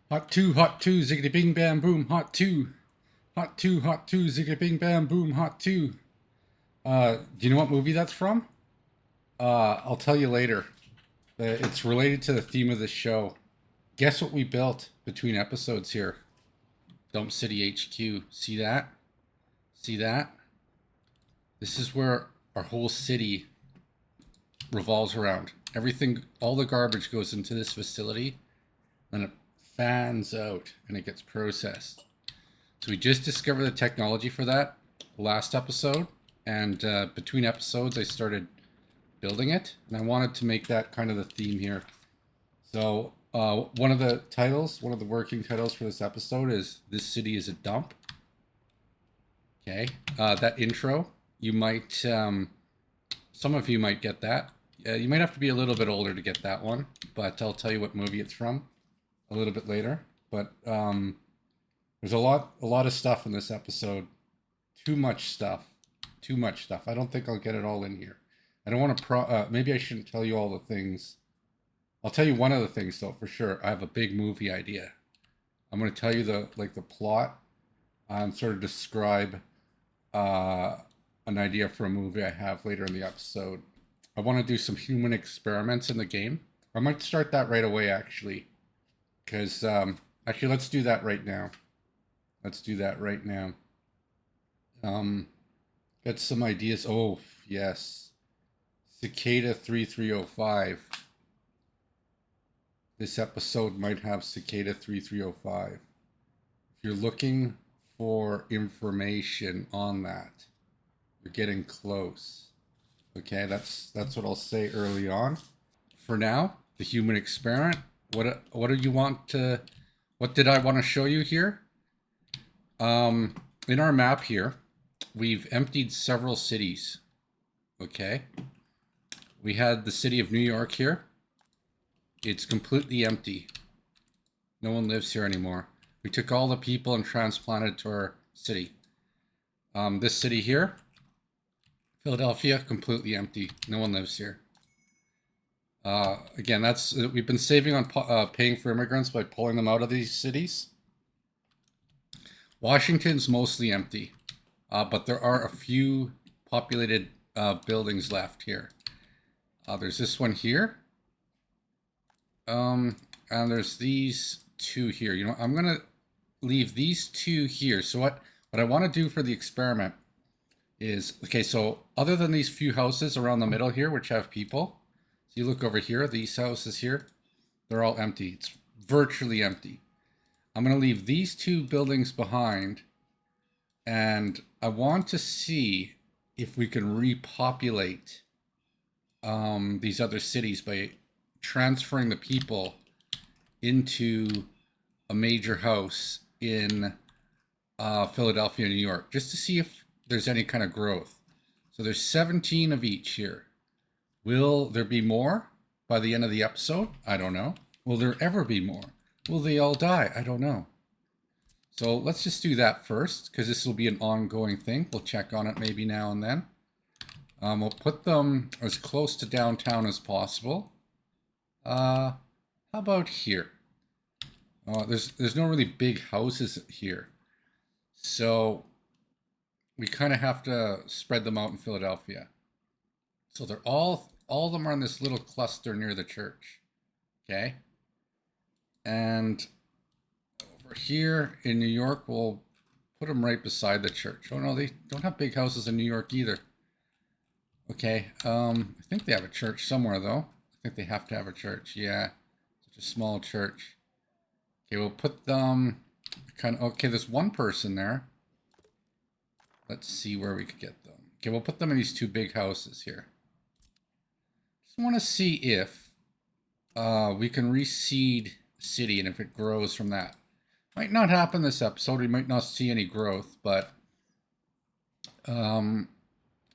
Hot two, ziggity bing bam boom, hot two, ziggity bing bam boom, hot two. Do you know what movie that's from? I'll tell you later. It's related to the theme of the show. Guess what we built between episodes here? Dump City HQ. See that? See that? This is where our whole city revolves around. Everything, all the garbage goes into this facility, then it fans out and it gets processed. So we just discovered the technology for that last episode, and between episodes I started building it, and I wanted to make that kind of the theme here. So one of the working titles for this episode is "This City is a Dump." Okay, that intro, you might, some of you might get that. You might have to be a little bit older to get that one, but I'll tell you what movie it's from a little bit later. But there's a lot of stuff in this episode. Too much stuff. Too much stuff. I don't think I'll get it all in here. I don't want to maybe I shouldn't tell you all the things. I'll tell you one of the things though, for sure. I have a big movie idea. I'm going to tell you the plot and sort of describe an idea for a movie I have later in the episode. I want to do some human experiments in the game. I might start that right away, actually. Because, actually, let's do that right now. Let's do that right now. Got some ideas. Oh, yes. Cicada 3305. This episode might have Cicada 3305. If you're looking for information on that, you're getting close. Okay, that's what I'll say early on. For now, the human experiment. What do you want to? What did I want to show you here? In our map here, we've emptied several cities. Okay, we had the city of New York here. It's completely empty. No one lives here anymore. We took all the people and transplanted to our city. This city here, Philadelphia, completely empty. No one lives here. Again, we've been saving on paying for immigrants by pulling them out of these cities. Washington's mostly empty, but there are a few populated buildings left here. There's this one here, and there's these two here. You know, I'm gonna leave these two here. So what I want to do for the experiment is, okay, so other than these few houses around the middle here, which have people, so you look over here, these houses here, they're all empty. It's virtually empty. I'm going to leave these two buildings behind, and I want to see if we can repopulate these other cities by transferring the people into a major house in Philadelphia, New York, just to see if there's any kind of growth. So there's 17 of each here. Will there be more by the end of the episode? I don't know. Will there ever be more? Will they all die? I don't know. So let's just do that first, because this will be an ongoing thing. We'll check on it maybe now and then. We'll put them as close to downtown as possible. How about here? There's no really big houses here. So we kind of have to spread them out in Philadelphia. So they're all of them are in this little cluster near the church. Okay. And over here in New York, we'll put them right beside the church. Oh no, they don't have big houses in New York either. Okay. I think they have a church somewhere though. I think they have to have a church. Yeah. Such a small church. Okay, we'll put them okay, there's one person there. Let's see where we could get them. Okay, we'll put them in these two big houses here. Just want to see if we can reseed city and if it grows from that. Might not happen this episode. We might not see any growth, but I'm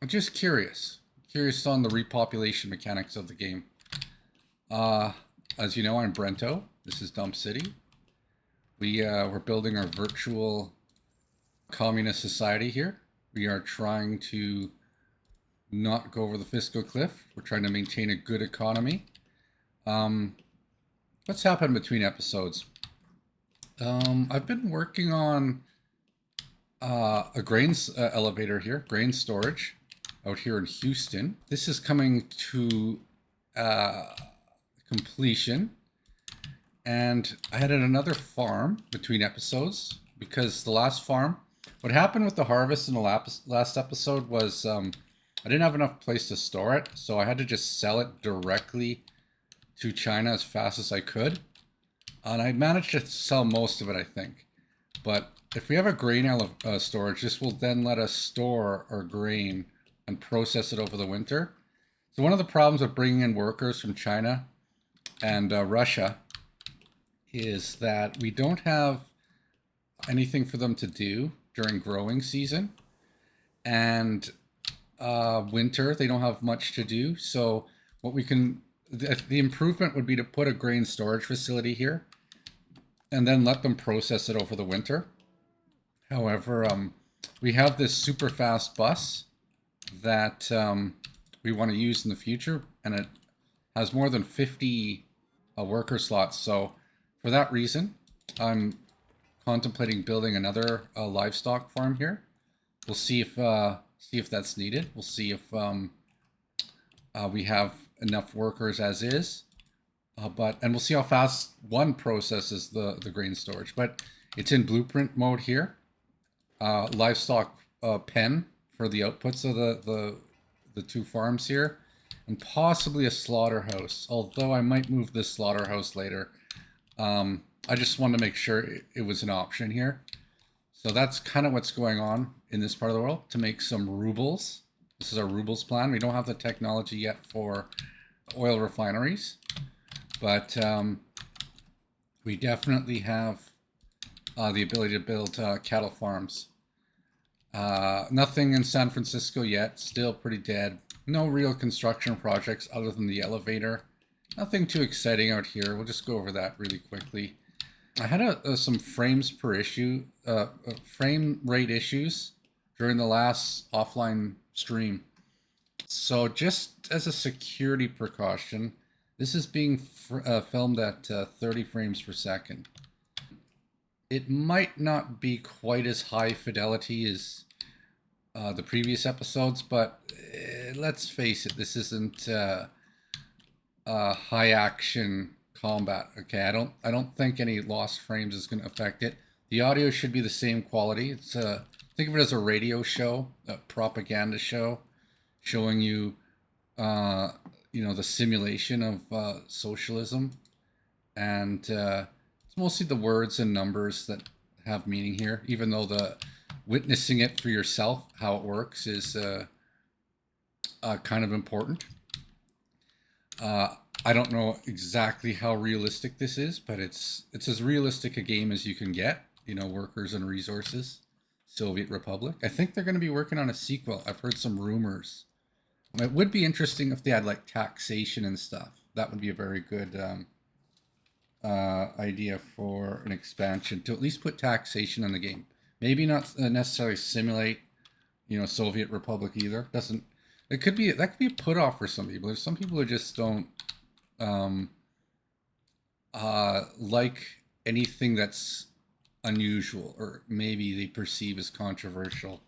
just curious. Curious on the repopulation mechanics of the game. As you know, I'm Brento. This is Dump City. We're building our virtual communist society here. We are trying to not go over the fiscal cliff. We're trying to maintain a good economy. What's happened between episodes? I've been working on a grains elevator here, grain storage out here in Houston. This is coming to uh, completion. And I had another farm between episodes because the last farm, what happened with the harvest in the last episode was I didn't have enough place to store it. So I had to just sell it directly to China as fast as I could. And I managed to sell most of it, I think. But if we have a grain storage, this will then let us store our grain and process it over the winter. So one of the problems with bringing in workers from China and Russia is that we don't have anything for them to do during growing season, and winter they don't have much to do. So what we can, the improvement would be to put a grain storage facility here and then let them process it over the winter. However, we have this super fast bus that we want to use in the future, and it has more than 50 worker slots. So for that reason, I'm contemplating building another livestock farm here. We'll see if that's needed. We'll see if we have enough workers as is. And we'll see how fast one processes the grain storage. But it's in blueprint mode here. Livestock pen for the outputs of the two farms here, and possibly a slaughterhouse. Although I might move this slaughterhouse later. I just wanted to make sure it was an option here. So that's kind of what's going on in this part of the world to make some rubles. This is our rubles plan. We don't have the technology yet for oil refineries, but we definitely have the ability to build cattle farms. Nothing in San Francisco yet, still pretty dead. No real construction projects other than the elevator. Nothing too exciting out here. We'll just go over that really quickly. I had some frames per issue, frame rate issues during the last offline stream. So just as a security precaution, this is being filmed at 30 frames per second. It might not be quite as high fidelity as the previous episodes, but let's face it, this isn't high action combat. Okay, I don't think any lost frames is going to affect it. The audio should be the same quality. It's think of it as a radio show, a propaganda show, showing you the simulation of socialism, and it's mostly the words and numbers that have meaning here. Even though the witnessing it for yourself, how it works, is kind of important. I don't know exactly how realistic this is, but it's as realistic a game as you can get. Workers and resources, Soviet Republic. I think they're going to be working on a sequel. I've heard some rumors. It would be interesting if they had like taxation and stuff. That would be a very good idea for an expansion, to at least put taxation in the game. Maybe not necessarily simulate, Soviet Republic either. Doesn't. It could be that could be a put off for some people. There's some people who just don't like anything that's unusual, or maybe they perceive as controversial.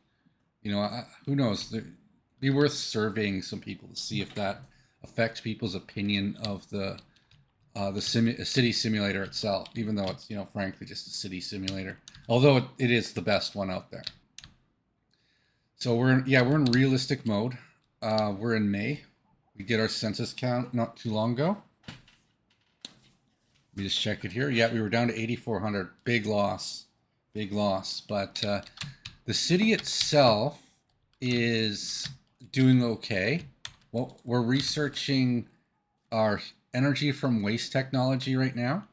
Who knows? It'd be worth surveying some people to see if that affects people's opinion of the city simulator itself, even though it's frankly just a city simulator. Although it is the best one out there. So we're in realistic mode. We're in May. We did our census count not too long ago. Let me just check it here. Yeah, we were down to 8,400. Big loss. But the city itself is doing okay. Well, we're researching our energy from waste technology right now.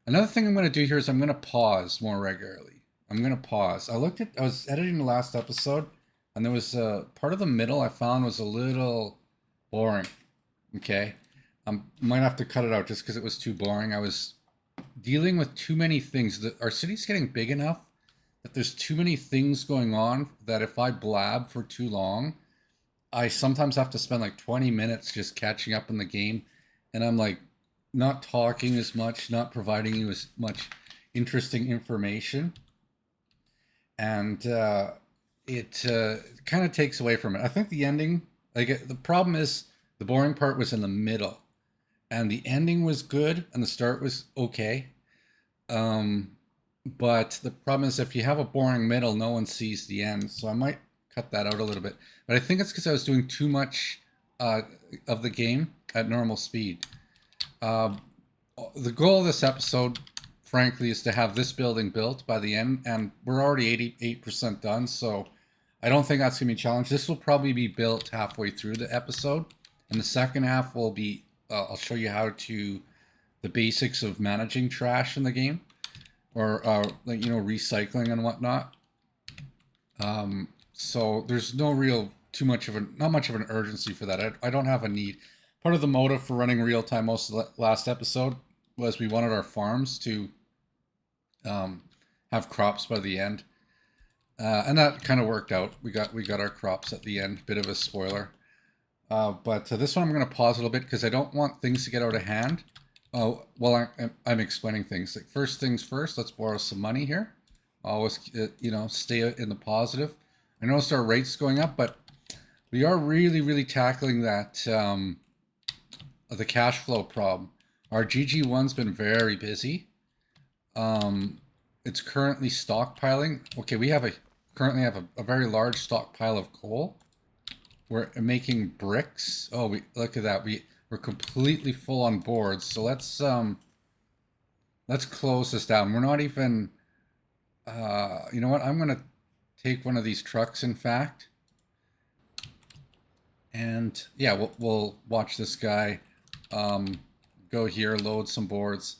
Another thing I'm going to do here is I'm going to pause more regularly. I'm going to pause. I was editing the last episode, and there was a part of the middle I found was a little boring. Okay. Might have to cut it out just because it was too boring. I was dealing with too many things. Our city's getting big enough that there's too many things going on that if I blab for too long, I sometimes have to spend like 20 minutes just catching up in the game. And I'm like not talking as much, not providing you as much interesting information, and it kind of takes away from it. I think the ending, the problem is the boring part was in the middle, and the ending was good, and the start was okay. Um, but the problem is if you have a boring middle, no one sees the end. So I might cut that out a little bit. But I think it's because I was doing too much uh, of the game at normal speed. Um, the goal of this episode, frankly, is to have this building built by the end, and we're already 88% done, so I don't think that's going to be a challenge. This will probably be built halfway through the episode, and the second half will be, I'll show you how to, the basics of managing trash in the game, or, recycling and whatnot. So there's no real, not much of an urgency for that. I don't have a need. Part of the motive for running real time most of the last episode was we wanted our farms to have crops by the end, and that kind of worked out. We got our crops at the end. Bit of a spoiler, but this one I'm going to pause a little bit because I don't want things to get out of hand. Oh, well, I'm explaining things. Like, first things first, let's borrow some money here. Always, stay in the positive. I noticed our rates going up, but we are really, really tackling that the cash flow problem. Our GG1's been very busy. It's currently stockpiling. Okay, we currently have a very large stockpile of coal. We're making bricks. Oh, we look at that. We're completely full on boards. So let's close this down. We're not even. You know what? I'm gonna take one of these trucks, in fact, and yeah, we'll watch this guy go here, load some boards,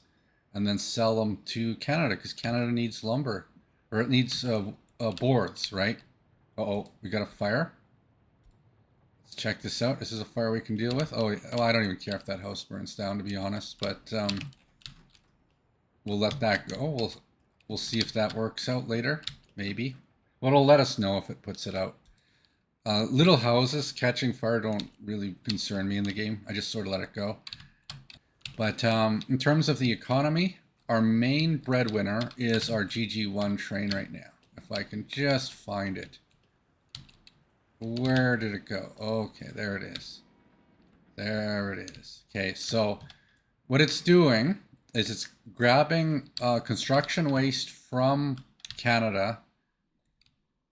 and then sell them to Canada because Canada needs lumber, or it needs boards, right? Uh-oh, we got a fire. Let's check this out. This is a fire we can deal with. Oh, I don't even care if that house burns down, to be honest, but we'll let that go. We'll see if that works out later, maybe. Well, it'll let us know if it puts it out. Little houses catching fire don't really concern me in the game. I just sort of let it go. But in terms of the economy, our main breadwinner is our GG1 train right now. If I can just find it. Where did it go? Okay, there it is. There it is. Okay, so what it's doing is it's grabbing construction waste from Canada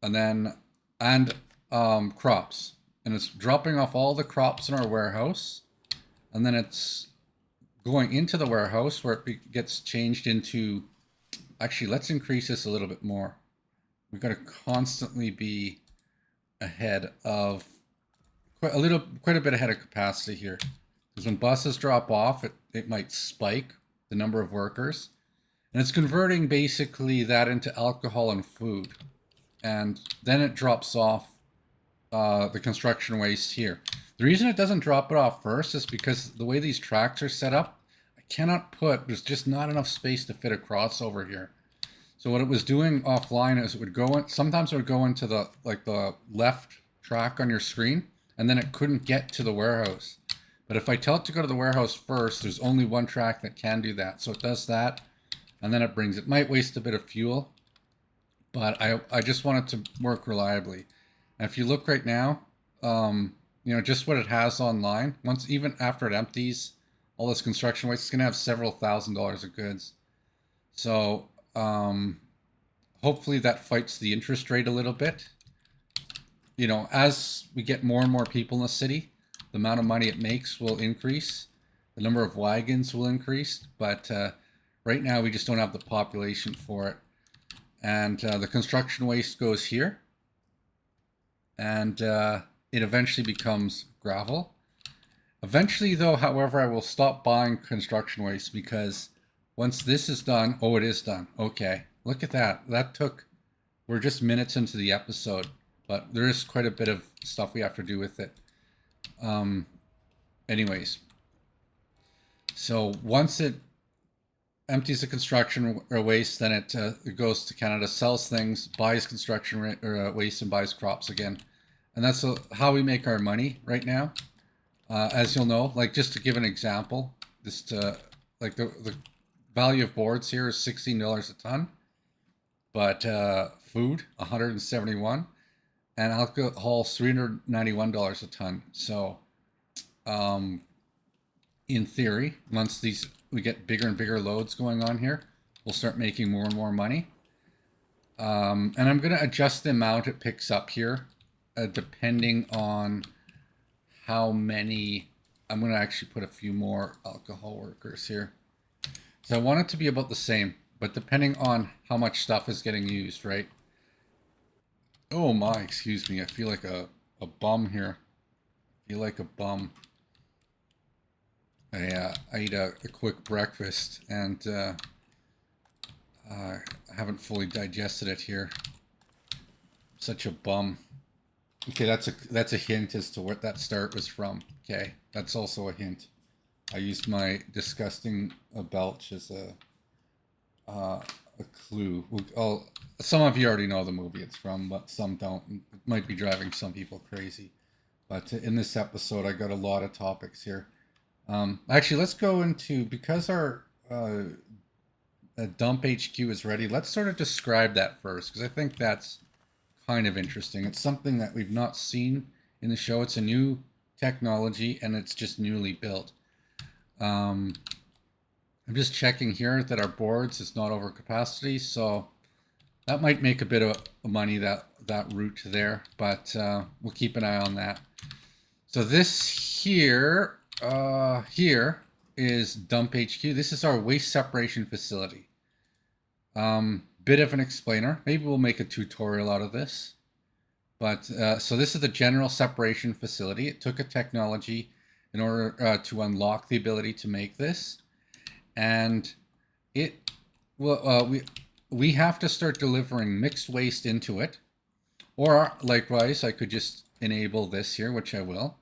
and crops. And it's dropping off all the crops in our warehouse. And then it's going into the warehouse where it gets changed into. Actually, let's increase this a little bit more. We've got to constantly be ahead of quite a bit ahead of capacity here. Because when buses drop off, it might spike the number of workers. And it's converting basically that into alcohol and food. And then it drops off the construction waste here. The reason it doesn't drop it off first is because the way these tracks are set up, there's just not enough space to fit a crossover here. So what it was doing offline is sometimes it would go into the left track on your screen, and then it couldn't get to the warehouse. But if I tell it to go to the warehouse first, there's only one track that can do that. So it does that, and then it might waste a bit of fuel, but I just want it to work reliably. And if you look right now, just what it has online, even after it empties all this construction waste, it's going to have several $1,000s of goods. So hopefully that fights the interest rate a little bit. As we get more and more people in the city, the amount of money it makes will increase. The number of wagons will increase. But right now we just don't have the population for it. And the construction waste goes here. And it eventually becomes gravel. Eventually, though, however, I will stop buying construction waste because once this is done, it is done. Okay, look at that. We're just minutes into the episode, but there is quite a bit of stuff we have to do with it. Anyways, so once it empties the construction waste, then it goes to Canada, sells things, buys construction waste, and buys crops again. And that's how we make our money right now. As you'll know, just to give an example, like the value of boards here is $16 a ton, but food 171, and alcohol $391 a ton. So um, in theory, once we get bigger and bigger loads going on here, we'll start making more and more money. And I'm going to adjust the amount it picks up here, depending on how many. I'm going to actually put a few more alcohol workers here. So I want it to be about the same, but depending on how much stuff is getting used, right? Oh my, excuse me. I feel like a bum here. I feel like a bum. I ate a quick breakfast and I haven't fully digested it here. Such a bum. Okay, that's a hint as to what that start was from. Okay, that's also a hint. I used my disgusting belch as a clue. Some of you already know the movie it's from, but some don't. It might be driving some people crazy. But in this episode, I got a lot of topics here. Actually, let's go into, because our dump HQ is ready. Let's sort of describe that first, because I think that's kind of interesting. It's something that we've not seen in the show. It's a new technology, and it's just newly built. I'm just checking here that our boards is not over capacity, so that might make a bit of money, that route there, but we'll keep an eye on that. So this here is dump HQ. This is our waste separation facility. Bit of an explainer. Maybe we'll make a tutorial out of this. But so this is the general separation facility. It took a technology in order to unlock the ability to make this, and it will. We have to start delivering mixed waste into it, or likewise, I could just enable this here, which I will.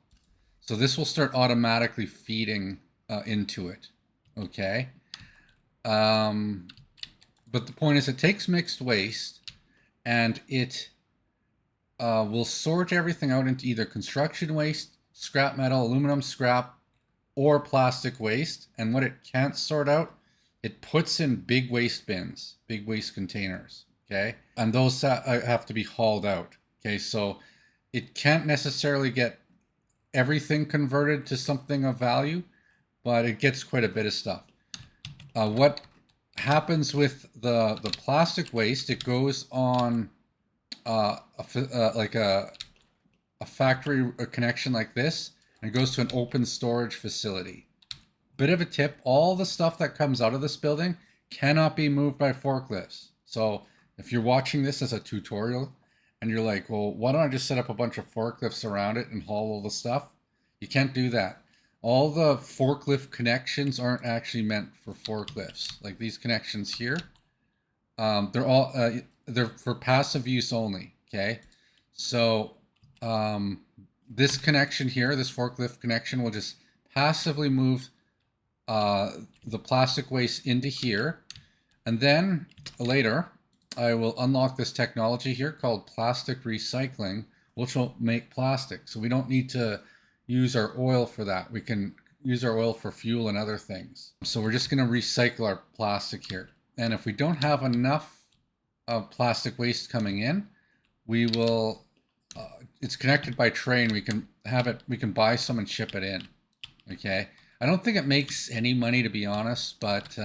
So this will start automatically feeding into it. Okay. But the point is, it takes mixed waste and it will sort everything out into either construction waste, scrap metal, aluminum scrap, or plastic waste. And what it can't sort out, it puts in big waste bins, big waste containers. Okay. And those have to be hauled out. Okay. So it can't necessarily get everything converted to something of value, but it gets quite a bit of stuff. What happens with the plastic waste, it goes on like a factory connection like this, and it goes to an open storage facility. Bit of a tip, all the stuff that comes out of this building cannot be moved by forklifts. So if you're watching this as a tutorial and you're like, well, why don't I just set up a bunch of forklifts around it and haul all the stuff? You can't do that. All the forklift connections aren't actually meant for forklifts. Like these connections here, they're for passive use only. Okay, so this connection here, this forklift connection, will just passively move the plastic waste into here, and then later I will unlock this technology here called plastic recycling, which will make plastic. So we don't need to use our oil for that. We can use our oil for fuel and other things. So we're just going to recycle our plastic here. And if we don't have enough plastic waste coming in, we will, it's connected by train. We can buy some and ship it in. Okay. I don't think it makes any money, to be honest, but,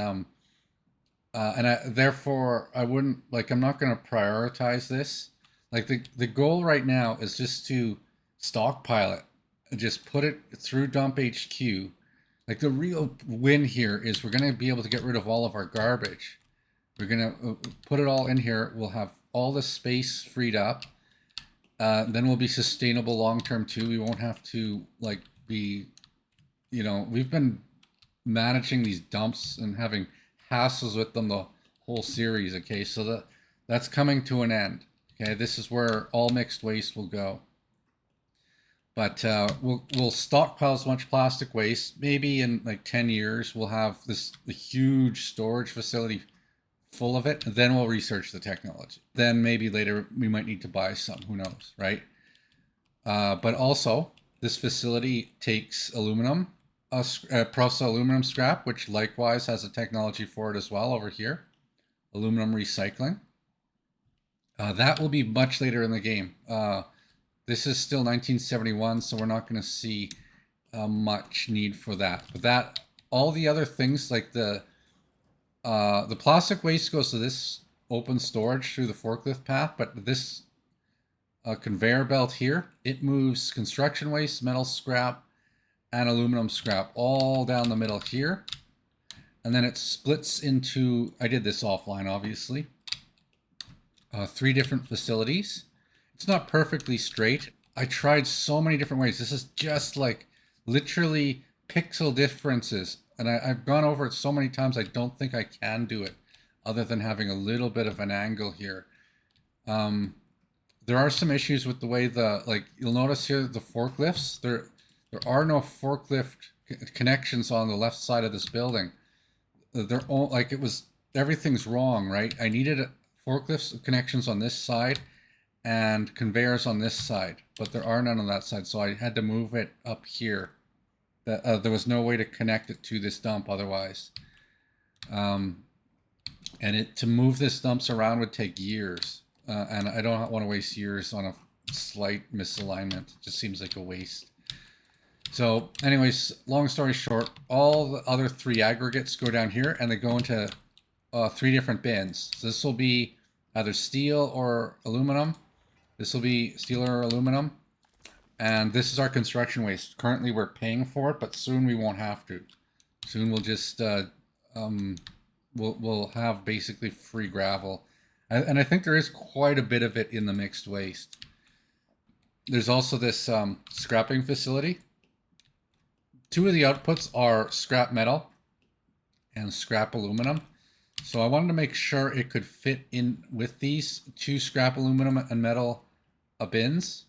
therefore I wouldn't, like, I'm not going to prioritize this. Like the goal right now is just to stockpile it. Just put it through dump HQ. Like the real win here is we're going to be able to get rid of all of our garbage. We're going to put it all in here. We'll have all the space freed up. Then we'll be sustainable long term too. We won't have to be, we've been managing these dumps and having hassles with them the whole series. Okay, so that's coming to an end. Okay, this is where all mixed waste will go. But we'll stockpile as much plastic waste. Maybe in like 10 years, we'll have the huge storage facility full of it. And then we'll research the technology. Then maybe later we might need to buy some. Who knows, right? But also, this facility takes aluminum, process aluminum scrap, which likewise has a technology for it as well over here. Aluminum recycling. That will be much later in the game. This is still 1971, so we're not going to see much need for that. But that, all the other things like the plastic waste goes to this open storage through the forklift path, but this conveyor belt here, it moves construction waste, metal scrap, and aluminum scrap all down the middle here. And then it splits into, I did this offline, obviously, 3 different facilities. It's not perfectly straight. I tried so many different ways. This is just like literally pixel differences. And I've gone over it so many times, I don't think I can do it other than having a little bit of an angle here. There are some issues with the way you'll notice here, the forklifts, there are no forklift connections on the left side of this building. They're all like, everything's wrong, right? I needed forklifts connections on this side and conveyors on this side, but there are none on that side, so I had to move it up here. There was no way to connect it to this dump otherwise. And to move this dumps around would take years, and I don't want to waste years on a slight misalignment. It just seems like a waste. So anyways, long story short, all the other 3 aggregates go down here and they go into 3 different bins. So this will be either steel or aluminum. This will be steel or aluminum. And this is our construction waste. Currently we're paying for it, but soon we won't have to. Soon we'll just, we'll have basically free gravel. And I think there is quite a bit of it in the mixed waste. There's also this scrapping facility. 2 of the outputs are scrap metal and scrap aluminum. So I wanted to make sure it could fit in with these 2 scrap aluminum and metal bins.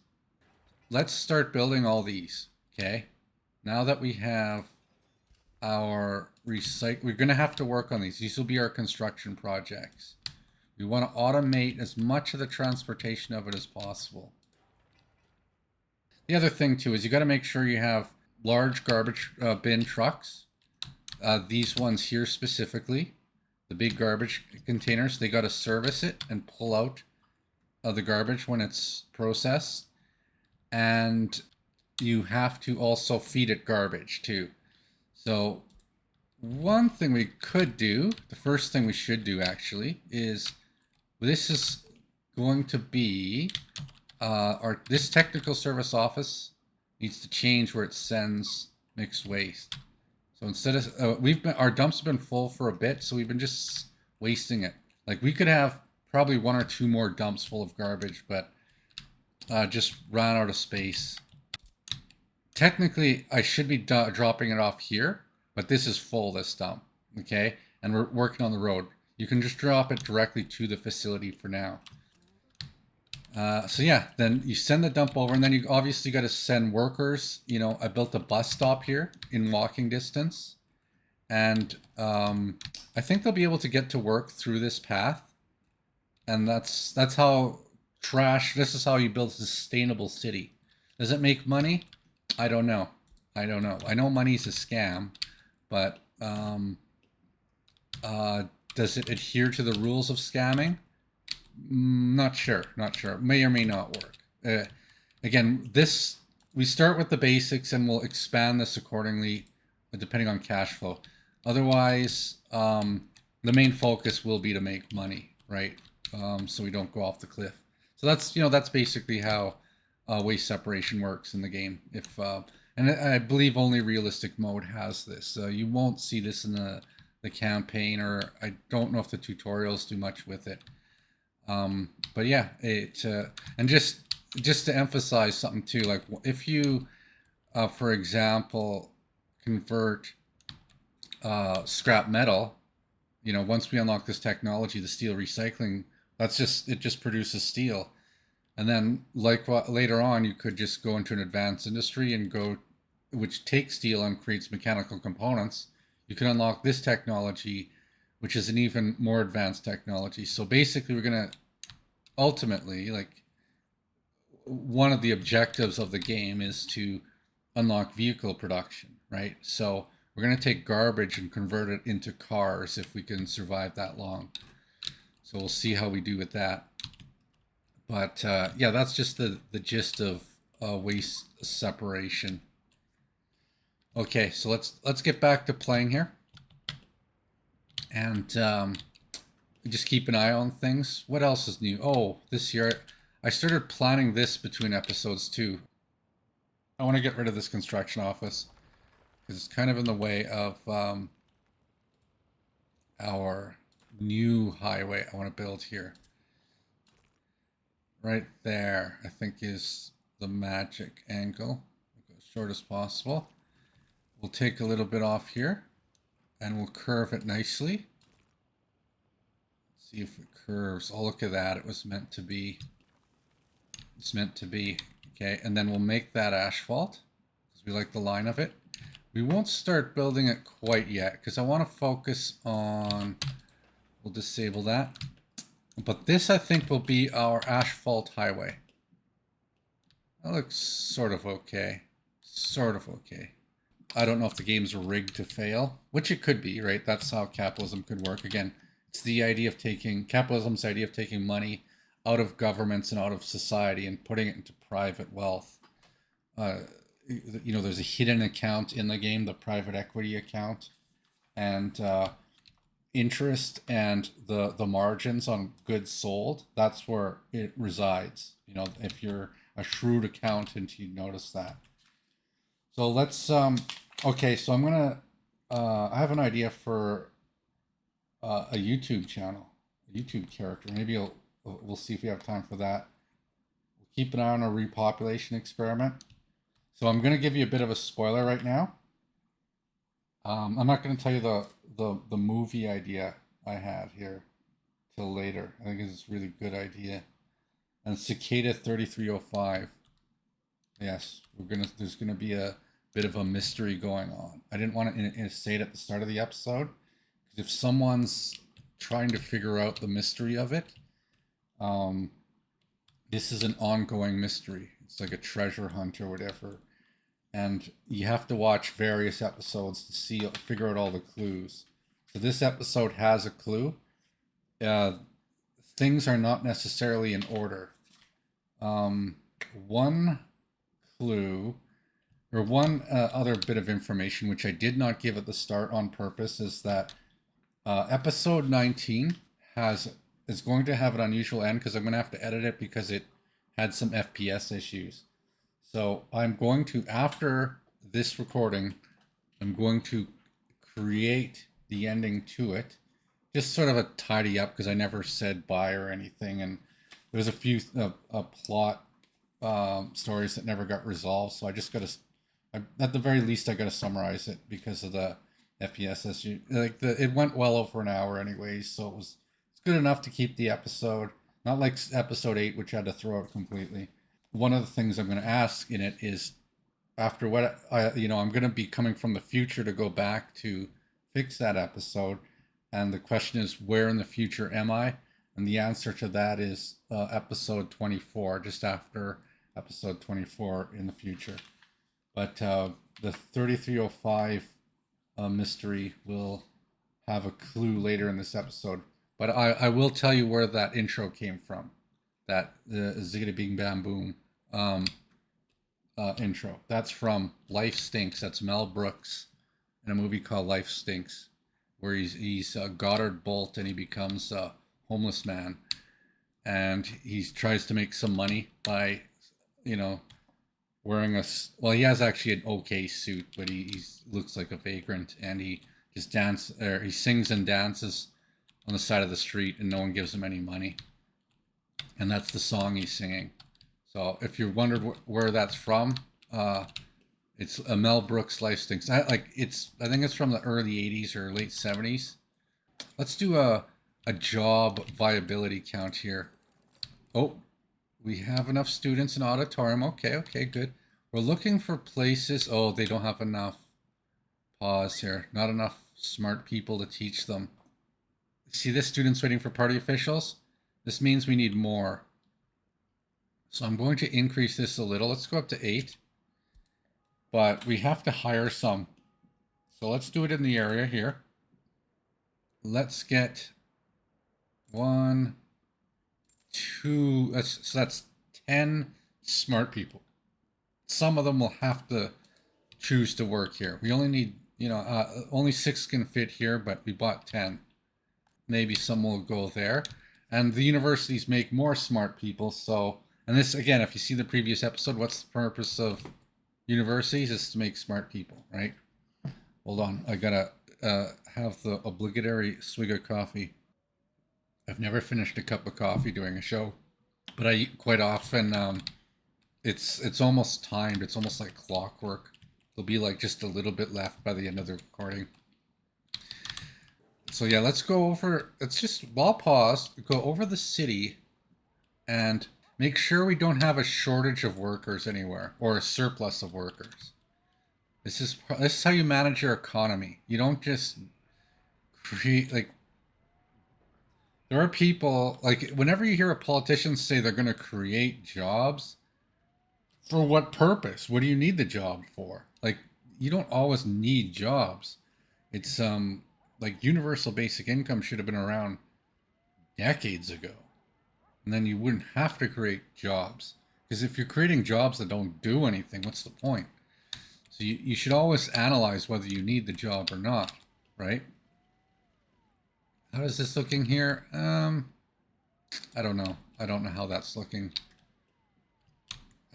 Let's start building all these, okay? Now that we have our recycle, we're going to have to work on these. These will be our construction projects. We want to automate as much of the transportation of it as possible. The other thing too is you got to make sure you have large garbage bin trucks. These ones here specifically, the big garbage containers, they got to service it and pull out the garbage when it's processed. And you have to also feed it garbage too. So one thing we could do, the first thing we should do actually, is this is going to be this technical service office needs to change where it sends mixed waste. So instead of our dumps have been full for a bit, so we've been just wasting it. Like we could have probably 1 or 2 more dumps full of garbage, but just ran out of space. Technically, I should be dropping it off here, but this is full, this dump, okay? And we're working on the road. You can just drop it directly to the facility for now. So yeah, then you send the dump over, and then you obviously got to send workers. You know, I built a bus stop here in walking distance, and I think they'll be able to get to work through this path. And that's how this is how you build a sustainable city. Does it make money? I don't know. I know money's a scam, but does it adhere to the rules of scamming? Not sure. May or may not work. Again, we start with the basics and we'll expand this accordingly depending on cash flow. Otherwise, the main focus will be to make money, right? So we don't go off the cliff. So that's basically how waste separation works in the game. And I believe only realistic mode has this. You won't see this in the campaign, or I don't know if the tutorials do much with it. But yeah, and just to emphasize something too, like if you, for example, convert scrap metal, once we unlock this technology, the steel recycling, it just produces steel. And then later on, you could just go into an advanced industry and which takes steel and creates mechanical components. You can unlock this technology, which is an even more advanced technology. So basically, we're going to ultimately, one of the objectives of the game is to unlock vehicle production. right? So we're going to take garbage and convert it into cars if we can survive that long. So we'll see how we do with that. But yeah, that's just the gist of waste separation. Okay, so let's get back to playing here, and just keep an eye on things. What else is new? Oh, this year I started planning this between episodes too. I want to get rid of this construction office because it's kind of in the way of our new highway I want to build here. Right there, I think, is the magic angle. Go as short as possible. We'll take a little bit off here and we'll curve it nicely. Let's see if it curves. Oh, look at that. It was meant to be. It's meant to be. Okay, and then we'll make that asphalt because we like the line of it. We won't start building it quite yet because I want to focus on, we'll disable that. But this, I think, will be our asphalt highway. That looks sort of okay. Sort of okay. I don't know if the game's rigged to fail, which it could be, right? That's how capitalism could work. Again, it's the idea of taking, capitalism's idea of taking money out of governments and out of society and putting it into private wealth. You know, there's a hidden account in the game, the private equity account, and interest and the margins on goods sold, that's where it resides. You know, if you're a shrewd accountant, you notice that. So let's okay, so I'm gonna I have an idea for a YouTube channel, a YouTube character. Maybe we'll see if we have time for that. We'll keep an eye on a repopulation experiment. So I'm gonna give you a bit of a spoiler right now. I'm not going to tell you the movie idea I had here till later. I think it's a really good idea. And Cicada 3305. Yes, there's gonna be a bit of a mystery going on. I didn't want to say it at the start of the episode because if someone's trying to figure out the mystery of it, this is an ongoing mystery. It's like a treasure hunt or whatever, and you have to watch various episodes to figure out all the clues. So this episode has a clue. Things are not necessarily in order. One clue, or one other bit of information which I did not give at the start on purpose, is that episode 19 is going to have an unusual end because I'm going to have to edit it because it had some FPS issues. So I'm going to, after this recording, I'm going to create the ending to it. Just sort of a tidy up because I never said bye or anything. And there's a few plot stories that never got resolved. So I just got to, at the very least, I got to summarize it because of the FPS issue. It went well over an hour anyways. So it's good enough to keep the episode. Not like episode 8, which I had to throw out completely. One of the things I'm going to ask in it is, after what I'm going to be coming from the future to go back to fix that episode, and the question is, where in the future am I? And the answer to that is episode 24, just after episode 24 in the future. But the 3305 mystery will have a clue later in this episode. But I will tell you where that intro came from. That Ziggity Bing Bam Boom intro. That's from Life Stinks. That's Mel Brooks in a movie called Life Stinks, where he's Goddard Bolt and he becomes a homeless man, and he tries to make some money by, wearing he has actually an okay suit, but he looks like a vagrant, and he just he sings and dances on the side of the street, and no one gives him any money. And that's the song he's singing. So if you wondered where that's from, it's a Mel Brooks Life Stinks. I think it's from the early 80s or late 70s. Let's do a job viability count here. Oh, we have enough students in auditorium. Okay, good. We're looking for places. Oh, they don't have enough. Pause here. Not enough smart people to teach them. See this, students waiting for party officials? This means we need more. So I'm going to increase this a little. Let's go up to 8. But we have to hire some So let's do it in the area here. Let's get 1, 2. So that's 10 smart people. Some of them will have to choose to work here. We only need, only 6 can fit here, but we bought 10. Maybe some will go there. And the universities make more smart people. So, and this, again, if you see the previous episode, what's the purpose of universities? Is to make smart people, right? Hold on. I gotta have the obligatory swig of coffee. I've never finished a cup of coffee doing a show, but I quite often, it's almost timed. It's almost like clockwork. There'll be like just a little bit left by the end of the recording. So yeah, let's just, while pause, go over the city and make sure we don't have a shortage of workers anywhere or a surplus of workers. This is how you manage your economy. You don't just create, like, there are people, like, whenever you hear a politician say they're going to create jobs, for what purpose? What do you need the job for? Like, you don't always need jobs. It's like universal basic income should have been around decades ago. And then you wouldn't have to create jobs. Because if you're creating jobs that don't do anything, what's the point? So you should always analyze whether you need the job or not, right? How is this looking here? I don't know. I don't know how that's looking.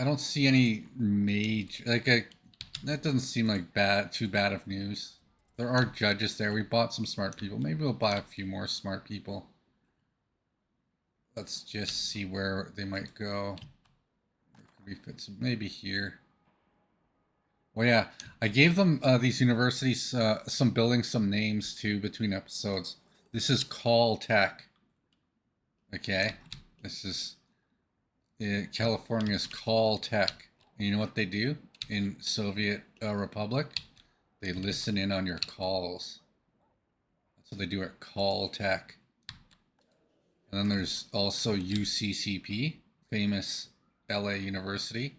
I don't see any major, that doesn't seem like too bad of news. There are judges there. We bought some smart people. Maybe we'll buy a few more smart people. Let's just see where they might go. Where could we fit some? Maybe here. Well, yeah, I gave them these universities some buildings, some names too between episodes. This is Call Tech. Okay, this is California's Call Tech. And you know what they do in Soviet Republic? They listen in on your calls. That's what they do at Call Tech. And then there's also UCCP, famous LA University.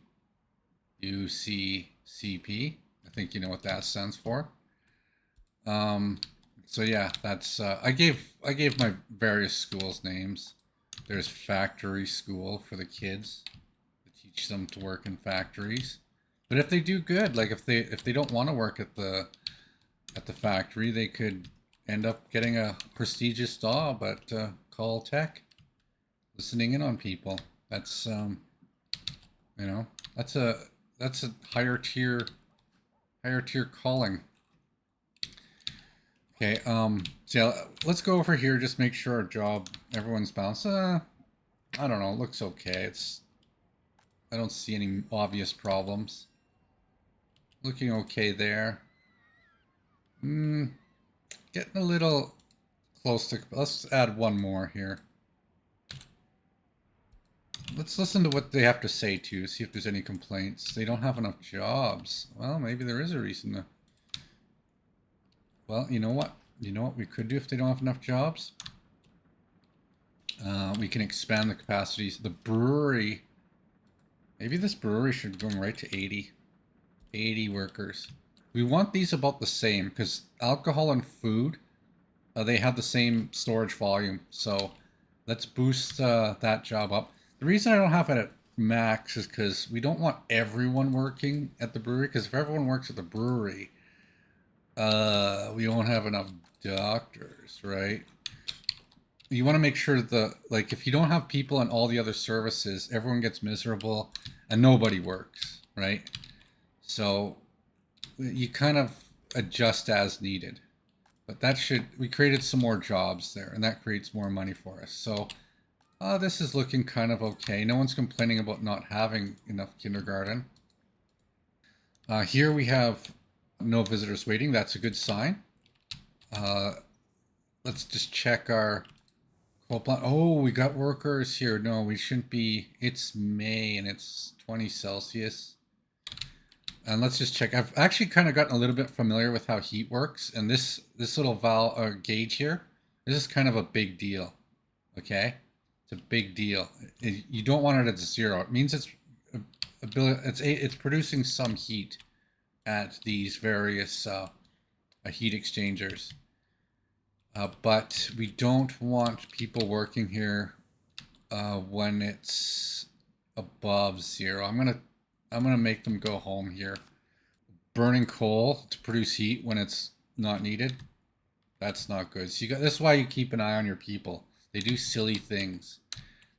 UCCP. I think you know what that stands for. So yeah, that's I gave my various schools names. There's factory school for the kids to teach them to work in factories. But if they do good, like if they don't want to work at the factory, they could end up getting a prestigious job at Call Tech, listening in on people. That's that's a higher tier calling. Okay, so yeah, let's go over here, just make sure our job, everyone's balanced. I don't know, it looks okay. I don't see any obvious problems. Looking okay there. Getting a little close to, let's add one more here. Let's listen to what they have to say too, see if there's any complaints. They don't have enough jobs. Well, maybe there is a reason to. Well, you know what? You know what we could do if they don't have enough jobs? We can expand the capacities. The brewery, maybe this brewery should go right to 80. 80 workers. We want these about the same because alcohol and food, they have the same storage volume. So let's boost that job up. The reason I don't have it at max is because we don't want everyone working at the brewery, because if everyone works at the brewery, we won't have enough doctors, right? You want to make sure like if you don't have people in all the other services, everyone gets miserable and nobody works, right? So you kind of adjust as needed. But we created some more jobs there, and that creates more money for us. So this is looking kind of okay. No one's complaining about not having enough kindergarten. Here we have no visitors waiting. That's a good sign. Let's just check our coal plant. Oh, we got workers here. No, we shouldn't be. It's May and it's 20 Celsius. And let's just check. I've actually kind of gotten a little bit familiar with how heat works. And this little gauge here, this is kind of a big deal. Okay? It's a big deal. You don't want it at 0. It means it's producing some heat at these various heat exchangers. But we don't want people working here when it's above 0. I'm gonna make them go home here. Burning coal to produce heat when it's not needed. That's not good. So this is why you keep an eye on your people. They do silly things.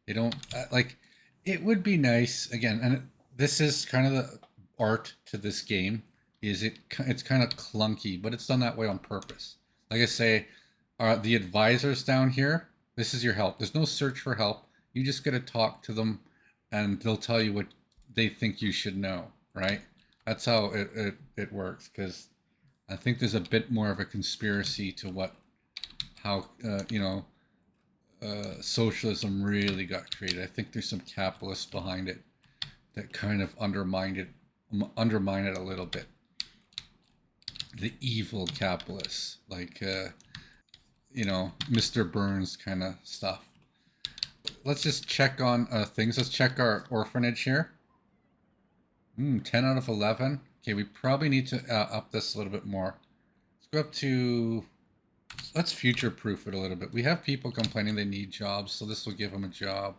They don't like. It would be nice again, and this is kind of the art to this game. It's kind of clunky, but it's done that way on purpose. Like I say, the advisors down here. This is your help. There's no search for help. You just got to talk to them, and they'll tell you what they think you should know. Right? That's how it works. Because I think there's a bit more of a conspiracy to how socialism really got created. I think there's some capitalists behind it that kind of undermine it a little bit. The evil capitalists, like Mr. Burns kind of stuff. Let's just check on things. Let's check our orphanage here. 10 out of 11. Okay, we probably need to up this a little bit more. Let's go up to... Let's future-proof it a little bit. We have people complaining they need jobs, so this will give them a job.